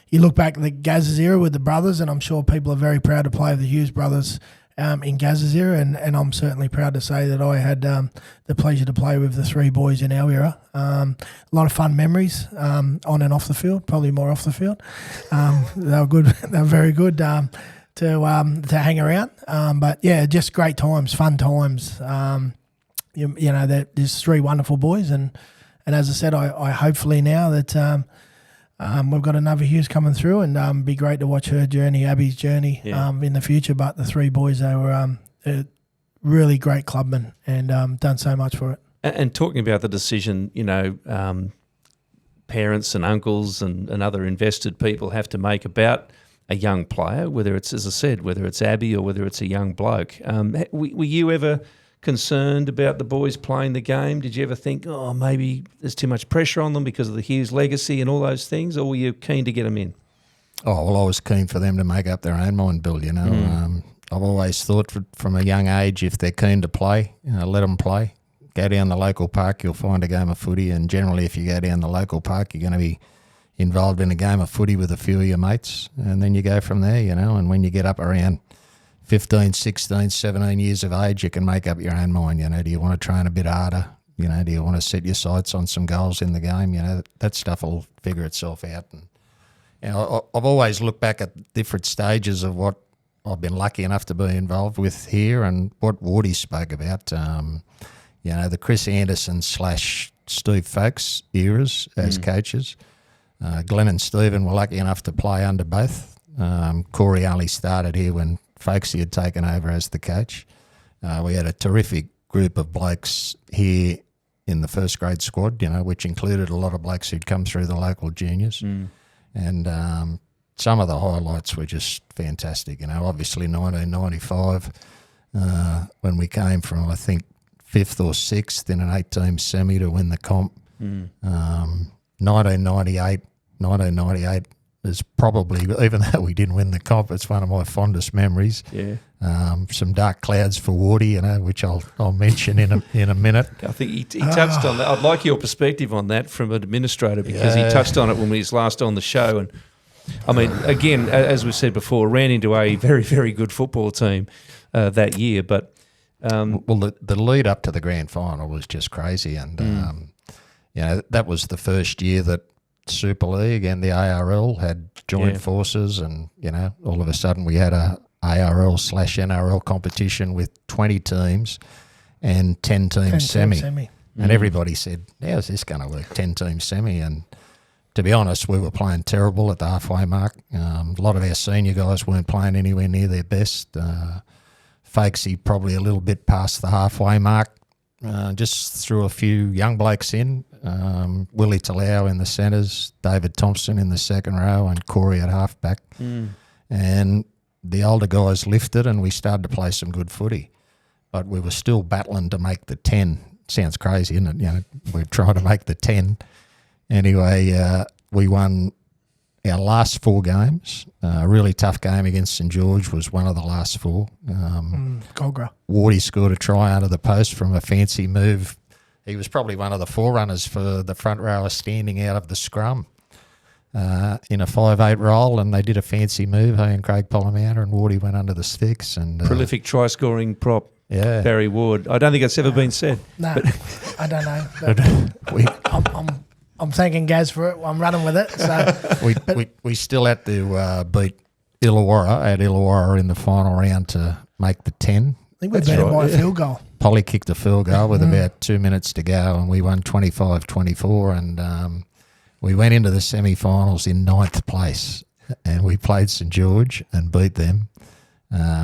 You look back at the Gaz's era with the brothers, and I'm sure people are very proud to play with the Hughes brothers in Gaz's era, and I'm certainly proud to say that I had the pleasure to play with the three boys in our era. A lot of fun memories on and off the field, probably more off the field. They were good. They were very good to hang around. But yeah, just great times, fun times. There's three wonderful boys, and as I said, I hopefully now that we've got another Hughes coming through, and be great to watch her journey, Abby's journey, in the future. But the three boys, they were really great clubmen and done so much for it. And talking about the decision, parents and uncles and other invested people have to make about a young player, whether it's, as I said, whether it's Abby or whether it's a young bloke. Were you ever concerned about the boys playing the game? Did you ever think, maybe there's too much pressure on them because of the Hughes legacy and all those things, or were you keen to get them in? Oh, well, I was keen for them to make up their own mind, Bill, I've always thought from a young age, if they're keen to play, let them play. Go down the local park, you'll find a game of footy, and generally if you go down the local park, you're going to be involved in a game of footy with a few of your mates, and then you go from there, and when you get up around 15, 16, 17 years of age, you can make up your own mind. Do you want to train a bit harder? Do you want to set your sights on some goals in the game? That stuff will figure itself out. And I've always looked back at different stages of what I've been lucky enough to be involved with here, and what Wardy spoke about. The Chris Anderson / Steve Folkes eras as coaches. Glenn and Stephen were lucky enough to play under both. Corey only started here when Folkesy had taken over as the coach. We had a terrific group of blokes here in the first grade squad, which included a lot of blokes who'd come through the local juniors. And some of the highlights were just fantastic. Obviously 1995, when we came from, I think, 5th or 6th in an 8-team semi to win the comp. 1998 is probably, even though we didn't win the comp, it's one of my fondest memories. Yeah. Some dark clouds for Wardy, which I'll mention in a minute. I think he touched on that. I'd like your perspective on that from an administrator, because he touched on it when he was last on the show. And I mean, again, as we said before, ran into a very, very good football team that year. But the lead up to the grand final was just crazy, and that was the first year that Super League and the ARL had joined forces, and all of a sudden we had a ARL/NRL competition with 20 teams and 10-team semi. And everybody said, how's this going to work, 10-team semi? And to be honest, we were playing terrible at the halfway mark. A lot of our senior guys weren't playing anywhere near their best. Folkesy probably a little bit past the halfway mark. Just threw a few young blokes in, Willie Talau in the centres, David Thompson in the second row, and Corey at halfback. And the older guys lifted, and we started to play some good footy. But we were still battling to make the 10. Sounds crazy, isn't it? We're trying to make the 10. Anyway, we won our last 4 games. A really tough game against St George was one of the last 4. Cogra. Wardy scored a try under the post from a fancy move. He was probably one of the forerunners for the front rower standing out of the scrum in a 5'8" roll, and they did a fancy move, and Craig Polamander, and Wardy went under the sticks. And prolific try-scoring prop, Barry Ward. I don't think it's ever been said. No, I don't know. But I'm thanking Gaz for it. I'm running with it. So we still had to beat Illawarra at Illawarra in the final round to make the 10. I think we beat it by a field goal. Polly kicked a field goal with about 2 minutes to go, and we won 25-24, and we went into the semi-finals in 9th place, and we played St George and beat them.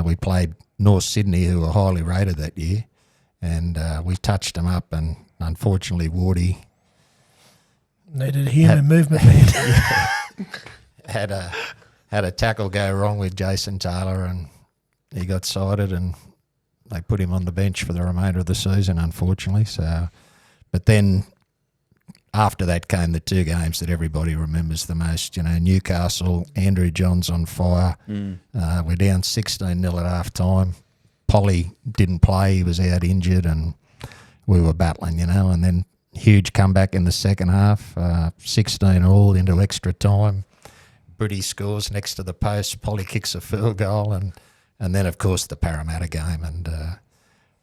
We played North Sydney, who were highly rated that year, and we touched them up, and unfortunately Wardy Needed a human movement, man. Had a tackle go wrong with Jason Taylor, and he got cited, and they put him on the bench for the remainder of the season, unfortunately. So, but then after that came the two games that everybody remembers the most. Newcastle, Andrew Johns on fire. We're down 16-0 at half time. Polly didn't play; he was out injured, and we were battling, and then huge comeback in the second half, 16-all into extra time. Britty scores next to the post. Polly kicks a field goal, and then of course the Parramatta game, and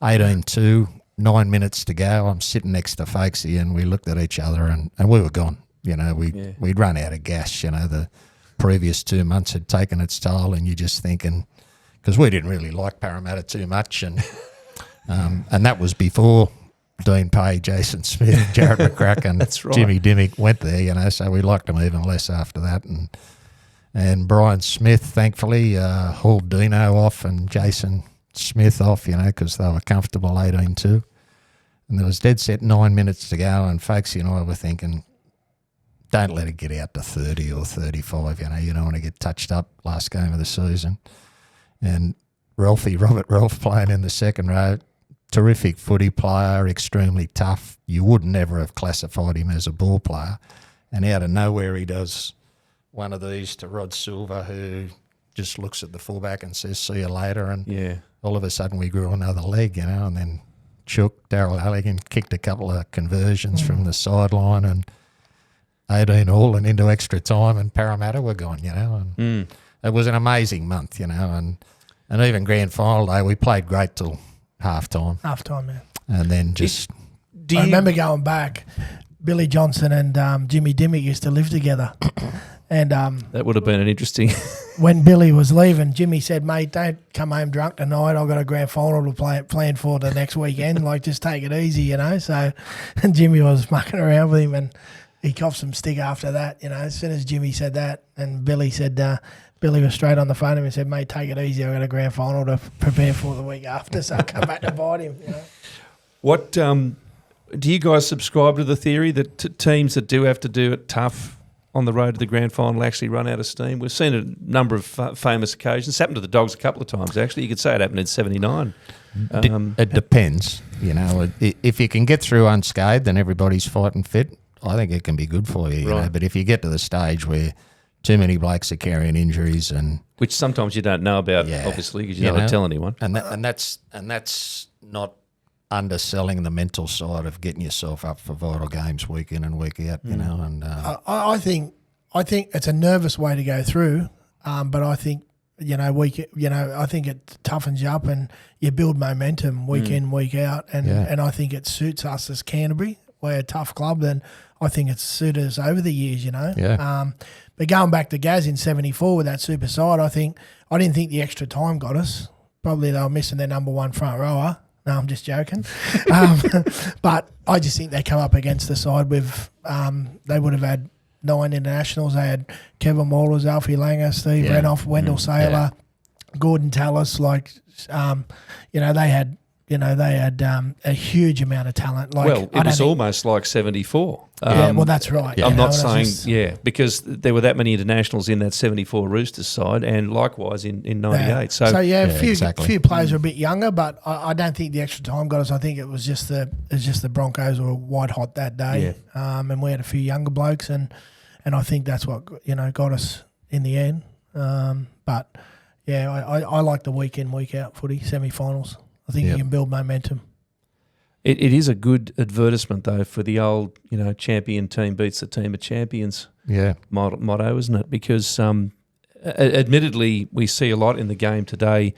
18-2, 9 minutes to go. I'm sitting next to Fakesy, and we looked at each other, and we were gone. We'd run out of gas. The previous 2 months had taken its toll, and you're just thinking, because we didn't really like Parramatta too much, and that was before Dean Pay, Jason Smith, Jared McCracken, and right. Jimmy Dimmick went there, so we liked them even less after that. And Brian Smith, thankfully, hauled Dino off and Jason Smith off, because they were comfortable 18-2. And there was dead set 9 minutes to go, and Fakesy and I were thinking, don't let it get out to 30 or 35, you don't want to get touched up last game of the season. And Robert Ralph playing in the second row, terrific footy player, extremely tough. You would never have classified him as a ball player. And out of nowhere he does one of these to Rod Silver, who just looks at the fullback and says, see you later. And all of a sudden we grew another leg, and then Chook, Darryl Halligan kicked a couple of conversions from the sideline, and 18-all and into extra time, and Parramatta were gone, and it was an amazing month, and even grand final day, we played great till half-time. Half-time, man. And then just... I remember going back, Billy Johnson and Jimmy Dimmick used to live together. And that would have been an interesting... when Billy was leaving, Jimmy said, mate, don't come home drunk tonight. I've got a grand final to plan for the next weekend. Just take it easy, So, and Jimmy was mucking around with him, and he coughed some stick after that, As soon as Jimmy said that, and Billy said... Billy was straight on the phone to him and said, mate, take it easy. I've got a grand final to prepare for the week after, so I'll come back to bite him, What do you guys subscribe to the theory that teams that do have to do it tough on the road to the grand final actually run out of steam? We've seen a number of famous occasions. It's happened to the Dogs a couple of times, actually. You could say it happened in 79. It depends. If you can get through unscathed and everybody's fighting fit, I think it can be good for you, Right. But if you get to the stage where too many blokes are carrying injuries, and which sometimes you don't know about, obviously, because you don't tell anyone. And that's not underselling the mental side of getting yourself up for vital games week in and week out, And I think it's a nervous way to go through, but I think I think it toughens you up and you build momentum week in, week out, and I think it suits us as Canterbury. We're a tough club, and I think it's suited us over the years, But going back to Gaz in 74 with that super side, I didn't think the extra time got us. Probably they were missing their number one front rower. No, I'm just joking. But I just think they come up against the side with they would have had 9 internationals. They had Kevin Wallace, Alfie Langer, Steve Renoff, Wendell Saylor, Gordon Tallis. They had a huge amount of talent. It was almost like 74. That's right. I'm not saying, because there were that many internationals in that 74 Roosters side, and likewise in 98. A few players were a bit younger, but I don't think the extra time got us. I think it was just the Broncos were white hot that day, and we had a few younger blokes, and I think that's what got us in the end. I like the week in, week out footy semi-finals. I think you can build momentum. It is a good advertisement, though, for the old, champion team beats the team of champions motto, isn't it? Because admittedly, we see a lot in the game today.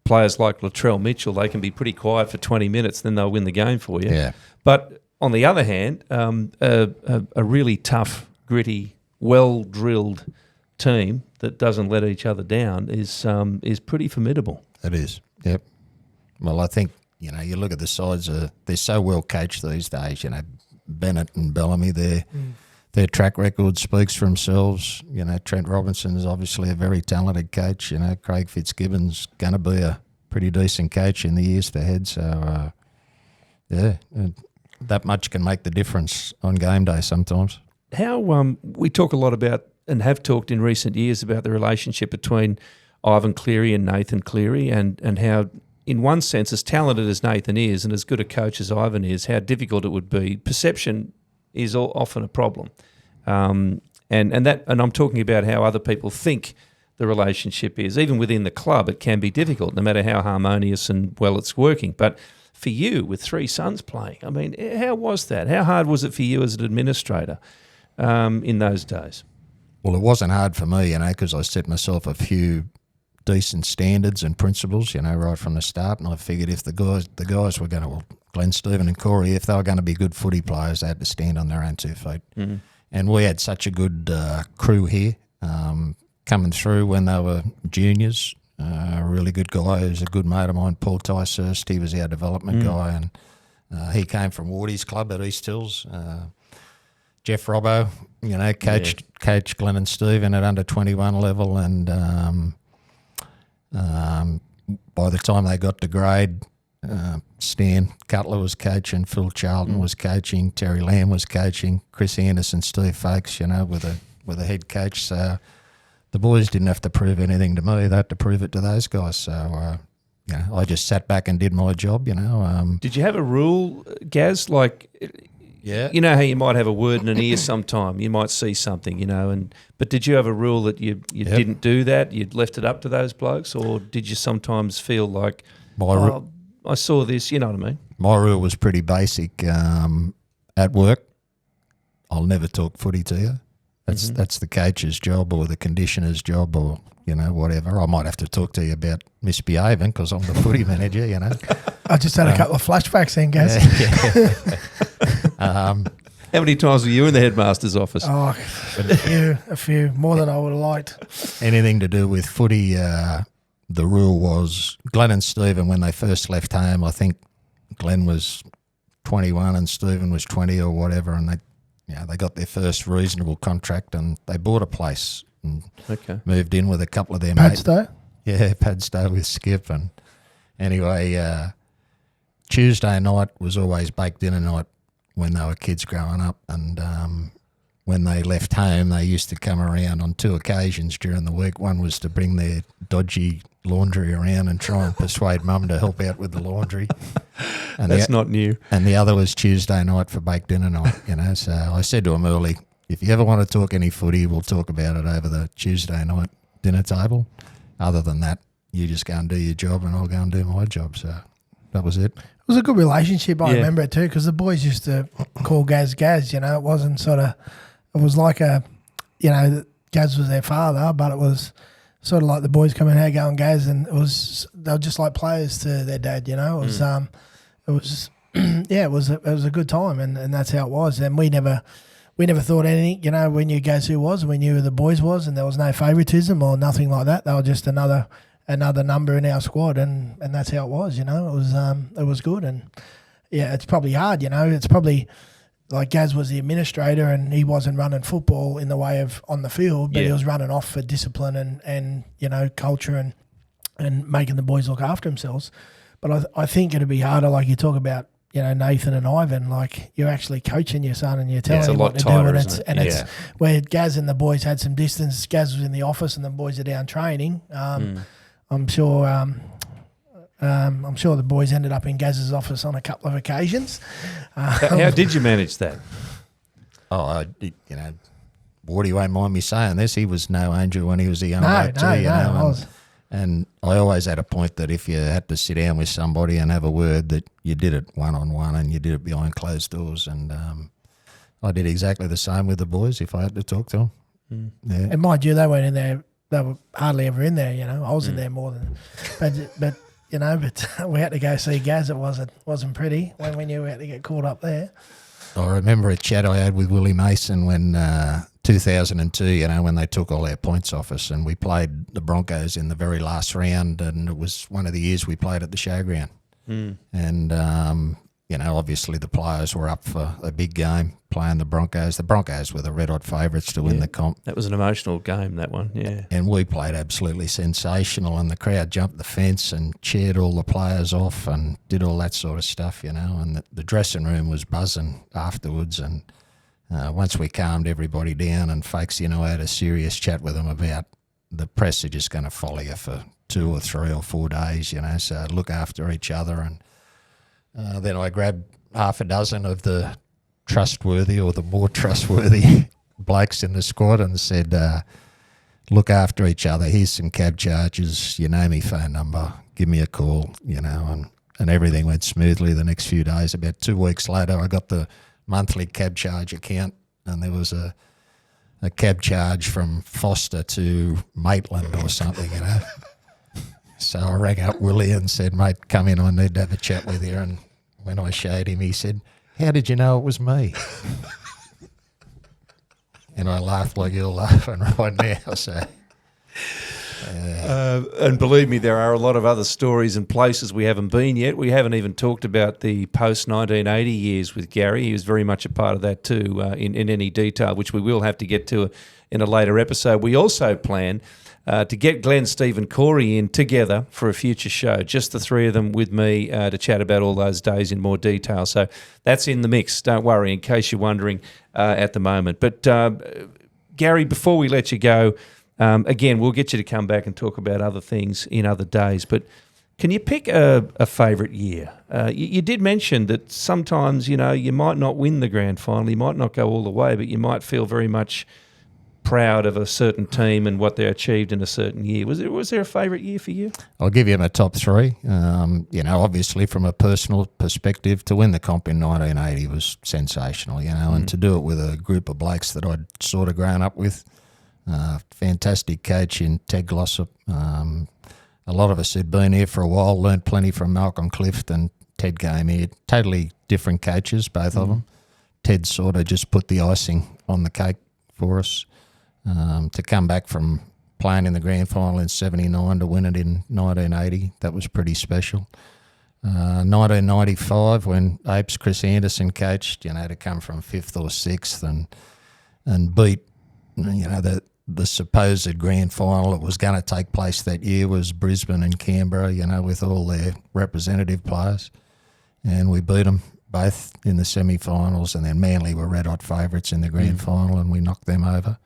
Players like Latrell Mitchell, they can be pretty quiet for 20 minutes, then they'll win the game for you. Yeah. But on the other hand, a really tough, gritty, well-drilled team that doesn't let each other down is pretty formidable. It is, yep. Well, I think, you look at the sides, they're so well coached these days, Bennett and Bellamy, their track record speaks for themselves. Trent Robinson is obviously a very talented coach. Craig Fitzgibbon's going to be a pretty decent coach in the years ahead. So, that much can make the difference on game day sometimes. how we talk a lot about and have talked in recent years about the relationship between Ivan Cleary and Nathan Cleary, and how, in one sense, as talented as Nathan is and as good a coach as Ivan is, how difficult it would be. Perception is often a problem, and I'm talking about how other people think the relationship is. Even within the club, it can be difficult, no matter how harmonious and well it's working. But for you, with 3 sons playing, I mean, how was that? How hard was it for you as an administrator in those days? Well, it wasn't hard for me, because I set myself a few decent standards and principles, right from the start. And I figured if the guys were going to, Glenn, Stephen and Corey, if they were going to be good footy players, they had to stand on their own 2 feet. Mm-hmm. And we had such a good crew here coming through when they were juniors. A really good guy who's a good mate of mine, Paul Tysehurst. He was our development guy, and he came from Wardy's club at East Hills. Jeff Robbo, coached Glenn and Stephen at under 21 level, and by the time they got to grade, Stan Cutler was coaching, Phil Charlton was coaching, Terry Lamb was coaching, Chris Anderson, Steve Fakes, with a head coach. So the boys didn't have to prove anything to me; they had to prove it to those guys. So I just sat back and did my job. Did you have a rule, Gaz? Like, yeah, you know how you might have a word in an ear sometime. You might see something, but did you have a rule that you didn't do that? You'd left it up to those blokes, or did you sometimes feel like, I saw this? You know what I mean? My rule was pretty basic. At work, I'll never talk footy to you. That's the coach's job or the conditioner's job or, whatever. I might have to talk to you about misbehaving because I'm the footy manager, I just had a couple of flashbacks then, Gaz. How many times were you in the headmaster's office? Oh, a few, more than I would have liked. Anything to do with footy, the rule was Glenn and Stephen, when they first left home, I think Glenn was 21 and Stephen was 20 or whatever, and they got their first reasonable contract and they bought a place and moved in with a couple of their mates. Padstow? Yeah, Padstow with Skip. And anyway, Tuesday night was always bake dinner night when they were kids growing up. And when they left home, they used to come around on 2 occasions during the week. One was to bring their dodgy laundry around and try and persuade mum to help out with the laundry. And that's not new. And the other was Tuesday night for bake dinner night, So I said to him early, if you ever want to talk any footy, we'll talk about it over the Tuesday night dinner table. Other than that, you just go and do your job and I'll go and do my job. So that was it. It was a good relationship. I remember it too, because the boys used to call Gaz, it wasn't it was like Gaz was their father, but it was sort of like the boys coming out going Gaz, and they were just like players to their dad, It was it was a good time, and that's how it was. And we never thought anything, we knew Gaz who was, we knew who the boys was, and there was no favouritism or nothing like that. They were just another number in our squad, and that's how it was, it was good. And it's probably hard, it's probably like Gaz was the administrator and he wasn't running football in the way of on the field, but he was running off for discipline and culture and making the boys look after themselves. But I think it'd be harder, like you talk about, Nathan and Ivan, like you're actually coaching your son and you're telling him what to do. And it's where Gaz and the boys had some distance. Gaz was in the office and the boys are down training. I'm sure the boys ended up in Gaz's office on a couple of occasions. How did you manage that? Wardy won't mind me saying this. He was no angel when he was a young lad too, And I always had a point that if you had to sit down with somebody and have a word, that you did it one-on-one and you did it behind closed doors. And I did exactly the same with the boys if I had to talk to them. Yeah. And mind you, they weren't in there. They were hardly ever in there, I was in there more than... But we had to go see Gaz. It wasn't pretty when we knew we had to get caught up there. I remember a chat I had with Willie Mason when 2002, when they took all our points off us, and we played the Broncos in the very last round, and it was one of the years we played at the showground. And obviously the players were up for a big game playing the Broncos. The Broncos were the red-hot favourites to win the comp. That was an emotional game, that one, yeah. And we played absolutely sensational, and the crowd jumped the fence and cheered all the players off and did all that sort of stuff, and the dressing room was buzzing afterwards. And once we calmed everybody down and Fakesy and I had a serious chat with them about the press are just going to follow you for 2 or 3 or 4 days, so look after each other. And then I grabbed half a dozen of the trustworthy or the more trustworthy blokes in the squad and said, look after each other. Here's some cab charges. You know my phone number. Give me a call, and everything went smoothly the next few days. About 2 weeks later, I got the monthly cab charge account, and there was a cab charge from Foster to Maitland or something, So I rang up Willie and said, mate, come in, I need to have a chat with you. And when I showed him, he said, how did you know it was me? And I laughed like you're laughing right now. So, and believe me, there are a lot of other stories and places we haven't been yet. We haven't even talked about the post-1980 years with Garry. He was very much a part of that too, in any detail, which we will have to get to in a later episode. We also plan to get Glenn, Steve and Corey in together for a future show, just the 3 of them with me to chat about all those days in more detail. So that's in the mix, don't worry, in case you're wondering at the moment. But Garry, before we let you go, again, we'll get you to come back and talk about other things in other days, but can you pick a favourite year? You did mention that sometimes, you might not win the grand final, you might not go all the way, but you might feel very much proud of a certain team and what they achieved in a certain year. Was there a favourite year for you? I'll give you my top 3. Obviously from a personal perspective, to win the comp in 1980 was sensational, and to do it with a group of blokes that I'd sort of grown up with. Fantastic coach in Ted Glossop. A lot of us had been here for a while, learned plenty from Malcolm Clift, and Ted came here. Totally different coaches, both of them. Ted sort of just put the icing on the cake for us. To come back from playing in the grand final in 79 to win it in 1980, that was pretty special. 1995, when Apes Chris Anderson coached, to come from 5th or 6th and beat, the supposed grand final that was going to take place that year was Brisbane and Canberra, with all their representative players. And we beat them both in the semi-finals, and then Manly were red-hot favourites in the grand final, and we knocked them over.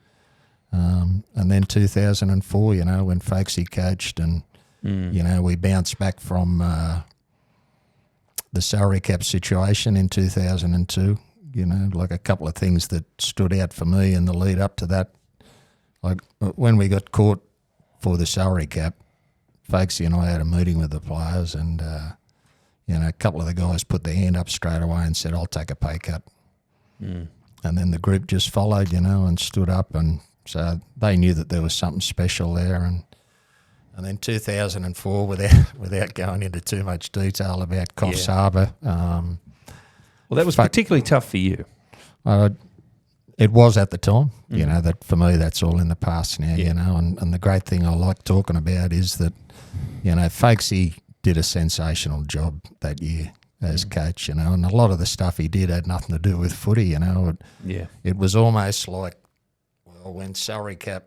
And then 2004, when Fakesy coached and, we bounced back from the salary cap situation in 2002, like a couple of things that stood out for me in the lead up to that. Like when we got caught for the salary cap, Fakesy and I had a meeting with the players and, a couple of the guys put their hand up straight away and said, I'll take a pay cut. And then the group just followed, and stood up, and so they knew that there was something special there. And then 2004, without going into too much detail about Coffs Harbour. Well, that was particularly tough for you. It was at the time, that for me that's all in the past now, and the great thing I like talking about is that, Fakesy did a sensational job that year as coach, and a lot of the stuff he did had nothing to do with footy, It was almost like, well, when salary cap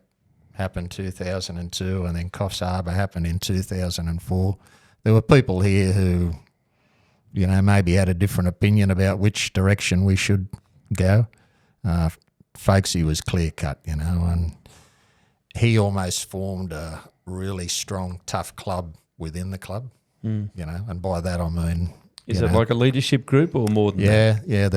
happened 2002 and then Coffs Harbour happened in 2004, there were people here who, maybe had a different opinion about which direction we should go. Fakesy was clear-cut, and he almost formed a really strong, tough club within the club, and by that I mean... Is it like a leadership group or more than that? Yeah,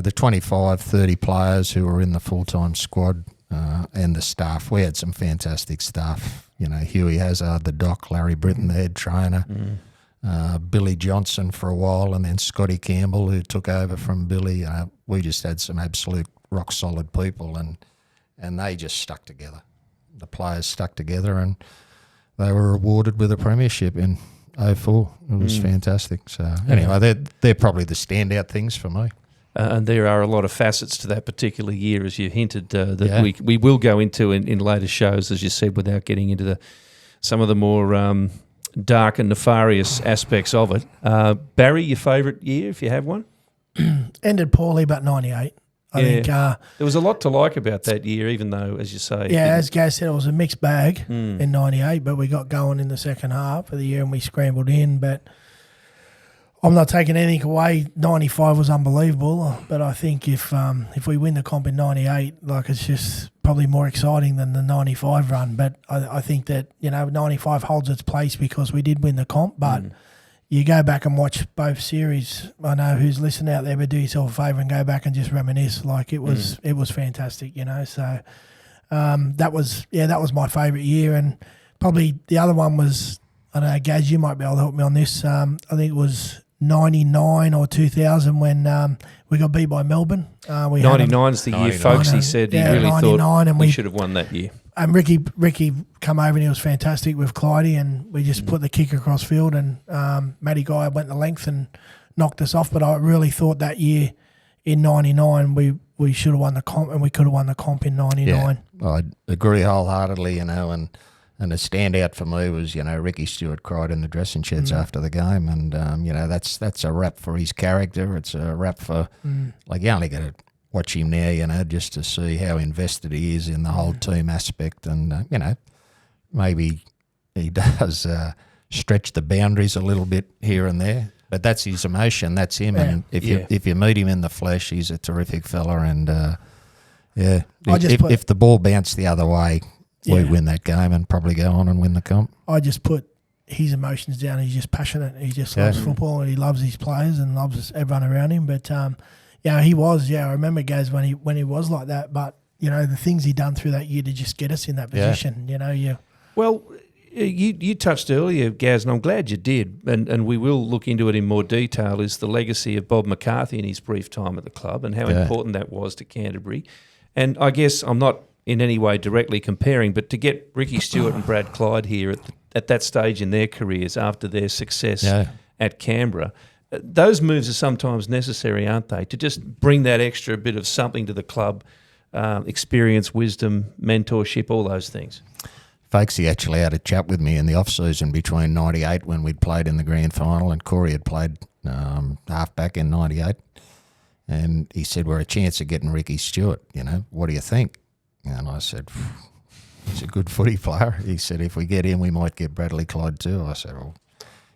the 25, 30 players who were in the full-time squad and the staff. We had some fantastic staff, Huey Hazard, the doc, Larry Britton, the head trainer, Billy Johnson for a while, and then Scotty Campbell, who took over from Billy. We just had some absolute rock-solid people, and they just stuck together. The players stuck together, and they were rewarded with a premiership in 2004. It was fantastic. So anyway, they're probably the standout things for me. And there are a lot of facets to that particular year, as you hinted, that we will go into in later shows, as you said, without getting into some of the more dark and nefarious aspects of it. Barry, your favourite year, if you have one? Ended poorly, but 98. I think there was a lot to like about that year, even though, as you say... Yeah, as Gaz said, it was a mixed bag in 98, but we got going in the second half of the year and we scrambled in. But I'm not taking anything away. 95 was unbelievable, but I think if we win the comp in 98, like it's just probably more exciting than the 95 run. But I think that 95 holds its place because we did win the comp. But you go back and watch both series. I know who's listening out there, but do yourself a favour and go back and just reminisce. Like it was fantastic, So that was my favourite year, and probably the other one was, I don't know, Gaz, you might be able to help me on this. I think it was 99 or 2000 when we got beat by Melbourne. 99's the year, folks. He said he really thought and we should have won that year. And Ricky come over and he was fantastic with Clydie, and we just put the kick across field, and Matty Guy went the length and knocked us off. But I really thought that year in 99 we should have won the comp, and we could have won the comp in 99. Yeah, I agree wholeheartedly, and a standout for me was, Ricky Stewart cried in the dressing sheds after the game, and that's a wrap for his character. It's a wrap for you only got to watch him now, just to see how invested he is in the whole team aspect, and maybe he does stretch the boundaries a little bit here and there, but that's his emotion, that's him, and if you meet him in the flesh, he's a terrific fella, and if the ball bounced the other way, we win that game and probably go on and win the comp. I just put his emotions down. He's just passionate. He just loves football, and he loves his players and loves everyone around him. But he was. I remember Gaz when he was like that. But the things he done through that year to just get us in that position. Well, you touched earlier, Gaz, and I'm glad you did. And we will look into it in more detail. Is the legacy of Bob McCarthy in his brief time at the club and how important that was to Canterbury. And I guess I'm not in any way directly comparing, but to get Ricky Stewart and Brad Clyde here at that stage in their careers after their success at Canberra, those moves are sometimes necessary, aren't they? To just bring that extra bit of something to the club, experience, wisdom, mentorship, all those things. Folksy actually had a chat with me in the off-season between 98 when we'd played in the grand final and Corey had played half-back in 98. And he said, we're a chance of getting Ricky Stewart, what do you think? And I said, he's a good footy player. He said, if we get him, we might get Bradley Clyde too. I said, well,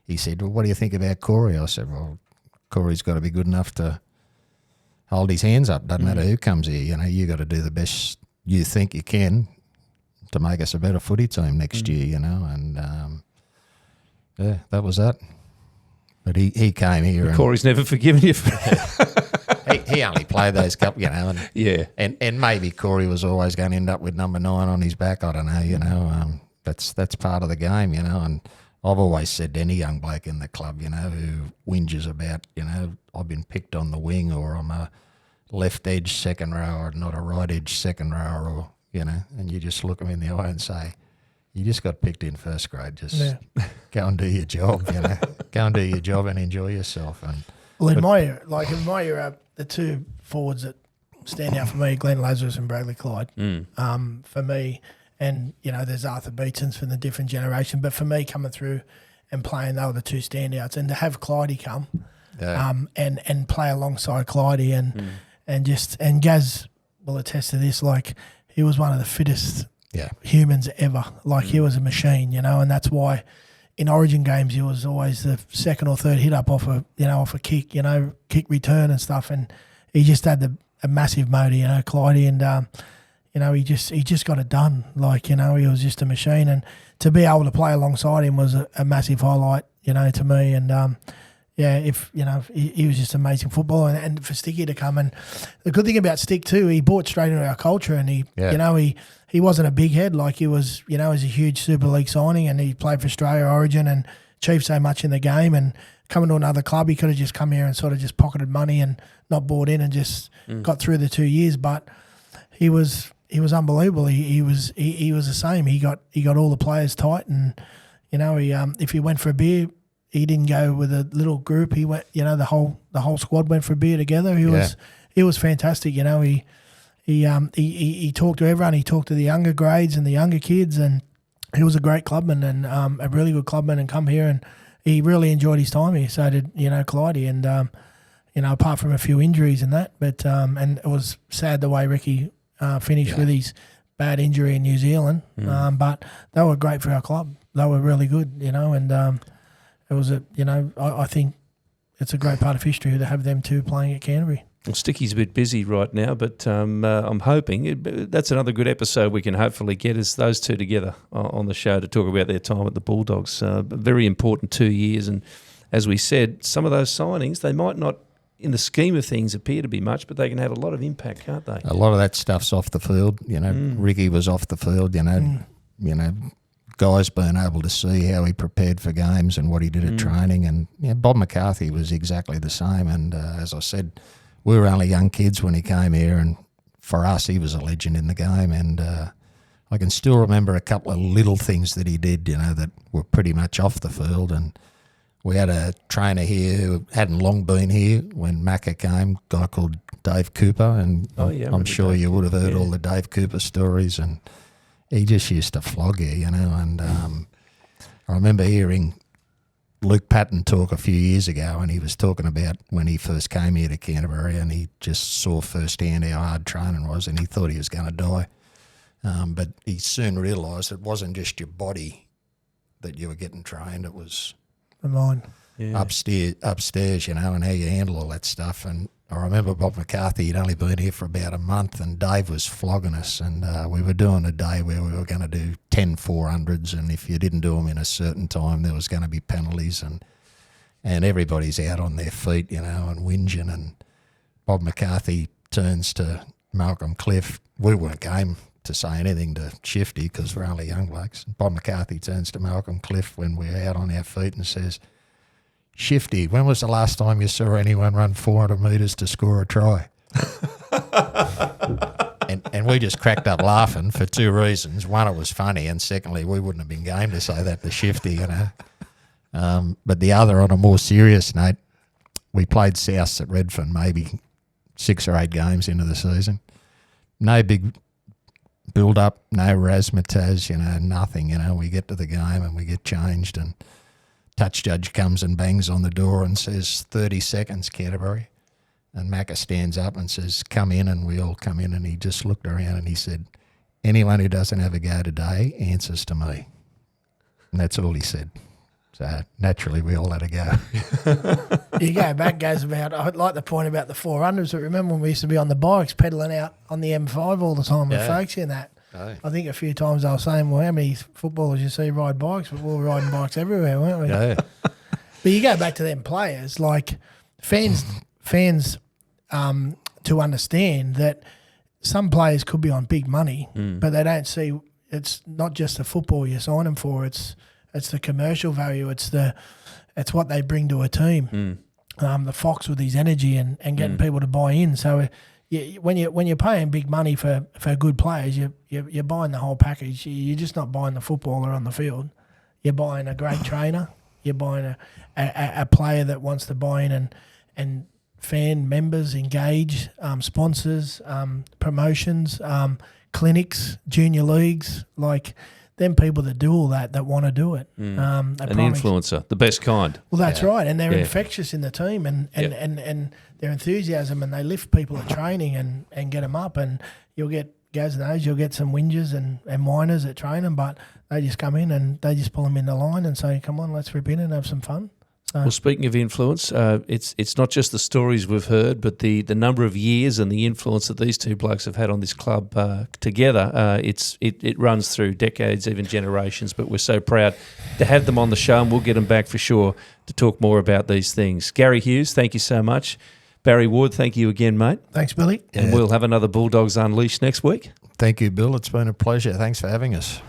he said, well, what do you think about Corey? I said, well, Corey's got to be good enough to hold his hands up. Doesn't matter who comes here. You got to do the best you think you can to make us a better footy team next year, And, that was that. But he came here. And Corey's never forgiven you for he only played those couple, and maybe Corey was always going to end up with number 9 on his back. I don't know, that's part of the game, and I've always said to any young bloke in the club, who whinges about, I've been picked on the wing, or I'm a left edge second row, or not a right edge second row, or and you just look them in the eye and say, you just got picked in first grade. Just go and do your job, go and do your job and enjoy yourself. And in my era, the two forwards that stand out for me, Glenn Lazarus and Bradley Clyde. For me, and there's Arthur Beatsons from the different generation, but for me, coming through and playing, they were the two standouts. And to have Clydie come and play alongside Clydie and Gaz will attest to this, like he was one of the fittest humans ever. Like he was a machine, and that's why in Origin games he was always the second or third hit up off a kick, kick return and stuff, and he just had a massive motor, Clydie, and he just got it done. Like, he was just a machine, and to be able to play alongside him was a massive highlight, to me. And he was just amazing football, and for Sticky to come, and the good thing about Stick too, he brought straight into our culture, and he wasn't a big head, like he was, he was a huge Super League signing, and he played for Australia Origin and achieved so much in the game, and coming to another club, he could have just come here and sort of just pocketed money and not bought in and just got through the 2 years, but he was unbelievable. He was the same. He got all the players tight, and if he went for a beer, he didn't go with a little group. He went, the whole squad went for a beer together. He was fantastic. He talked to everyone. He talked to the younger grades and the younger kids, and he was a great clubman and a really good clubman. And come here, and he really enjoyed his time here. So did Clydie, and apart from a few injuries and that, but and it was sad the way Ricky finished with his bad injury in New Zealand. But they were great for our club. They were really good, and it was I think it's a great part of history to have them two playing at Canterbury. Well, Sticky's a bit busy right now, but I'm hoping that's another good episode we can hopefully get, is those two together on the show to talk about their time at the Bulldogs. Very important 2 years, and as we said, some of those signings, they might not, in the scheme of things, appear to be much, but they can have a lot of impact, can't they? A lot of that stuff's off the field. Ricky was off the field. Guys being able to see how he prepared for games and what he did at training, and Bob McCarthy was exactly the same. And as I said, we were only young kids when he came here, and for us, he was a legend in the game. And I can still remember a couple of little things that he did, that were pretty much off the field. And we had a trainer here who hadn't long been here when Macca came, a guy called Dave Cooper, and I'm sure you would have heard all the Dave Cooper stories. And he just used to flog you, And I remember hearing Luke Patton talk a few years ago, and he was talking about when he first came here to Canterbury, and he just saw firsthand how hard training was, and he thought he was going to die. But he soon realised it wasn't just your body that you were getting trained; it was the mind, upstairs, and how you handle all that stuff. And I remember Bob McCarthy, he'd only been here for about a month, and Dave was flogging us, and we were doing a day where we were going to do 10 400s, and if you didn't do them in a certain time, there was going to be penalties, and everybody's out on their feet, and whinging, and Bob McCarthy turns to Malcolm Cliff. We weren't game to say anything to Shifty because we're only young blokes. Bob McCarthy turns to Malcolm Cliff when we're out on our feet and says, "Shifty, when was the last time you saw anyone run 400 metres to score a try?" and we just cracked up laughing for two reasons. One, it was funny, and secondly, we wouldn't have been game to say that to Shifty, But the other, on a more serious note, we played Souths at Redfern maybe 6 or 8 games into the season. No big build-up, no razzmatazz, nothing. We get to the game and we get changed, and touch judge comes and bangs on the door and says, 30 seconds, Canterbury. And Macca stands up and says, "Come in," and we all come in, and he just looked around and he said, "Anyone who doesn't have a go today answers to me." And that's all he said. So naturally we all had a go. You go back, goes about, I like the point about the 400s, but remember when we used to be on the bikes pedalling out on the M5 all the time with folks in that. Oh. I think a few times I was saying, well, how many footballers you see ride bikes? But we were riding bikes everywhere, weren't we? Yeah. But you go back to them players, like fans to understand that some players could be on big money, but they don't see it's not just the football you sign them for. It's the commercial value. It's what they bring to a team. The Fox with his energy and getting people to buy in. So when you're paying big money for good players, you're buying the whole package. You're just not buying the footballer on the field. You're buying a great trainer. You're buying a player that wants to buy in and fan members engage, sponsors, promotions, clinics, junior leagues, like them people that do all that want to do it. An influencer, the best kind. Well, that's right, and they're infectious in the team, and their enthusiasm, and they lift people at training and get them up, and you'll get you'll get some whingers and whiners at training, but they just come in and they just pull them in the line and say, "Come on, let's rip in and have some fun." Well, speaking of influence, it's not just the stories we've heard, but the number of years and the influence that these two blokes have had on this club together. It runs through decades, even generations. But we're so proud to have them on the show, and we'll get them back for sure to talk more about these things. Garry Hughes, thank you so much. Barry Ward, thank you again, mate. Thanks, Billy. And we'll have another Bulldogs Unleashed next week. Thank you, Bill. It's been a pleasure. Thanks for having us.